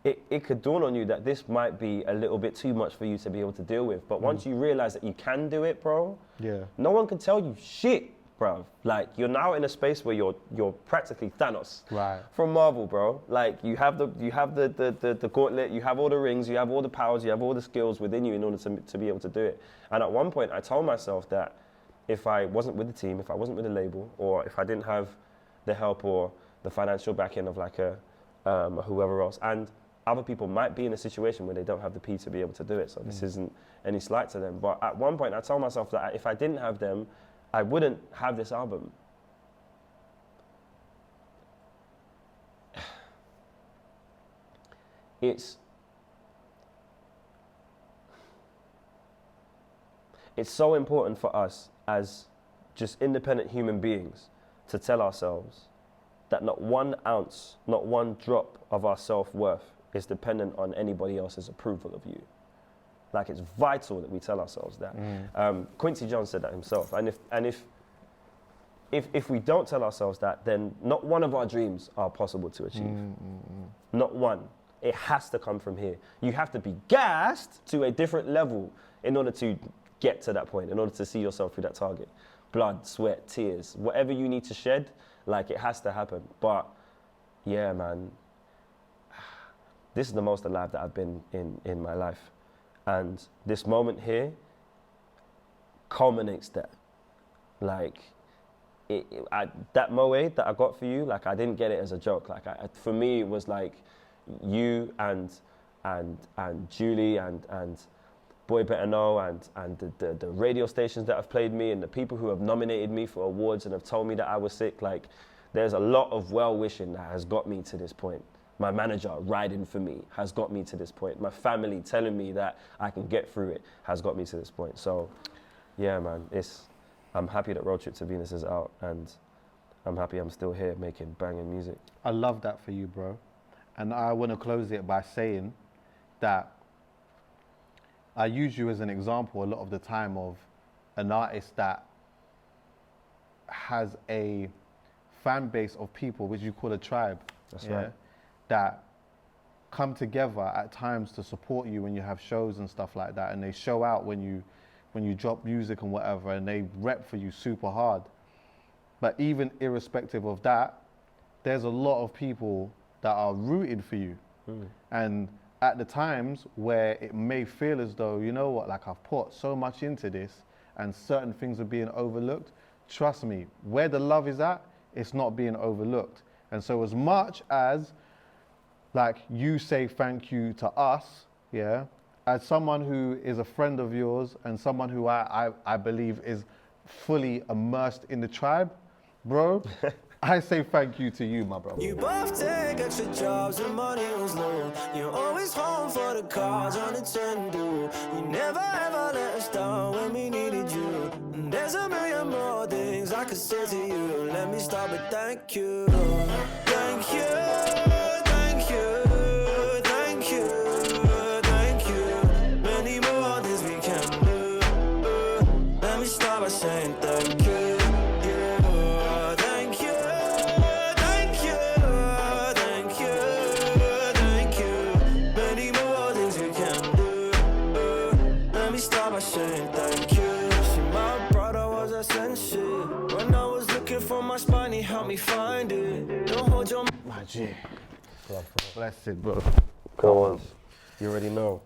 [SPEAKER 2] it could dawn on you that this might be a little bit too much for you to be able to deal with. But once you realize that you can do it, bro, no one can tell you shit, bro. Like, you're now in a space where you're practically Thanos from Marvel, bro. Like, you have the gauntlet, you have all the rings, you have all the powers, you have all the skills within you in order to be able to do it. And at one point, I told myself that if I wasn't with the team, if I wasn't with the label, or if I didn't have the help or the financial backing of like whoever else, and other people might be in a situation where they don't have the P to be able to do it. So this isn't any slight to them. But at one point, I told myself that if I didn't have them, I wouldn't have this album. It's so important for us as just independent human beings to tell ourselves that not 1 ounce, not 1 drop of our self-worth is dependent on anybody else's approval of you. Like, it's vital that we tell ourselves that. Quincy Jones said that himself. And if we don't tell ourselves that, then not one of our dreams are possible to achieve. Not one. It has to come from here. You have to be gassed to a different level in order to get to that point, in order to see yourself through that target. Blood, sweat, tears, whatever you need to shed, like, it has to happen. But yeah, man, this is the most alive that I've been in my life. And this moment here culminates that. Like, that moe that I got for you, like, I didn't get it as a joke. Like, for me, it was like you and Julie and Boy Better Know and the radio stations that have played me and the people who have nominated me for awards and have told me that I was sick. Like, there's a lot of well-wishing that has got me to this point. My manager riding for me has got me to this point. My family telling me that I can get through it has got me to this point. So, yeah, man, I'm happy that Road Trip to Venus is out, and I'm happy I'm still here making banging music.
[SPEAKER 1] I love that for you, bro. And I want to close it by saying that I use you as an example a lot of the time of an artist that has a fan base of people, which you call a tribe.
[SPEAKER 2] That's right.
[SPEAKER 1] That come together at times to support you when you have shows and stuff like that, and they show out when you drop music and whatever, and they rep for you super hard. But even irrespective of that, there's a lot of people that are rooting for you. And at the times where it may feel as though, you know what, like I've put so much into this and certain things are being overlooked, trust me, where the love is at, it's not being overlooked. And so as much as like you say thank you to us, yeah, as someone who is a friend of yours and someone who I believe is fully immersed in the tribe, bro, I say thank you to you, my bro.
[SPEAKER 3] You both take extra jobs and money was low. You're always home for the cars on the Nintendo. You never ever let us down when we needed you. And there's a million more things I could say to you. Let me start with thank you. Thank you, thank you, thank you, thank you. Many more things we can do. Let me start by saying thank you. Help me find it. Don't hold your
[SPEAKER 1] my G. Bless it, bro.
[SPEAKER 2] Go on. You already know.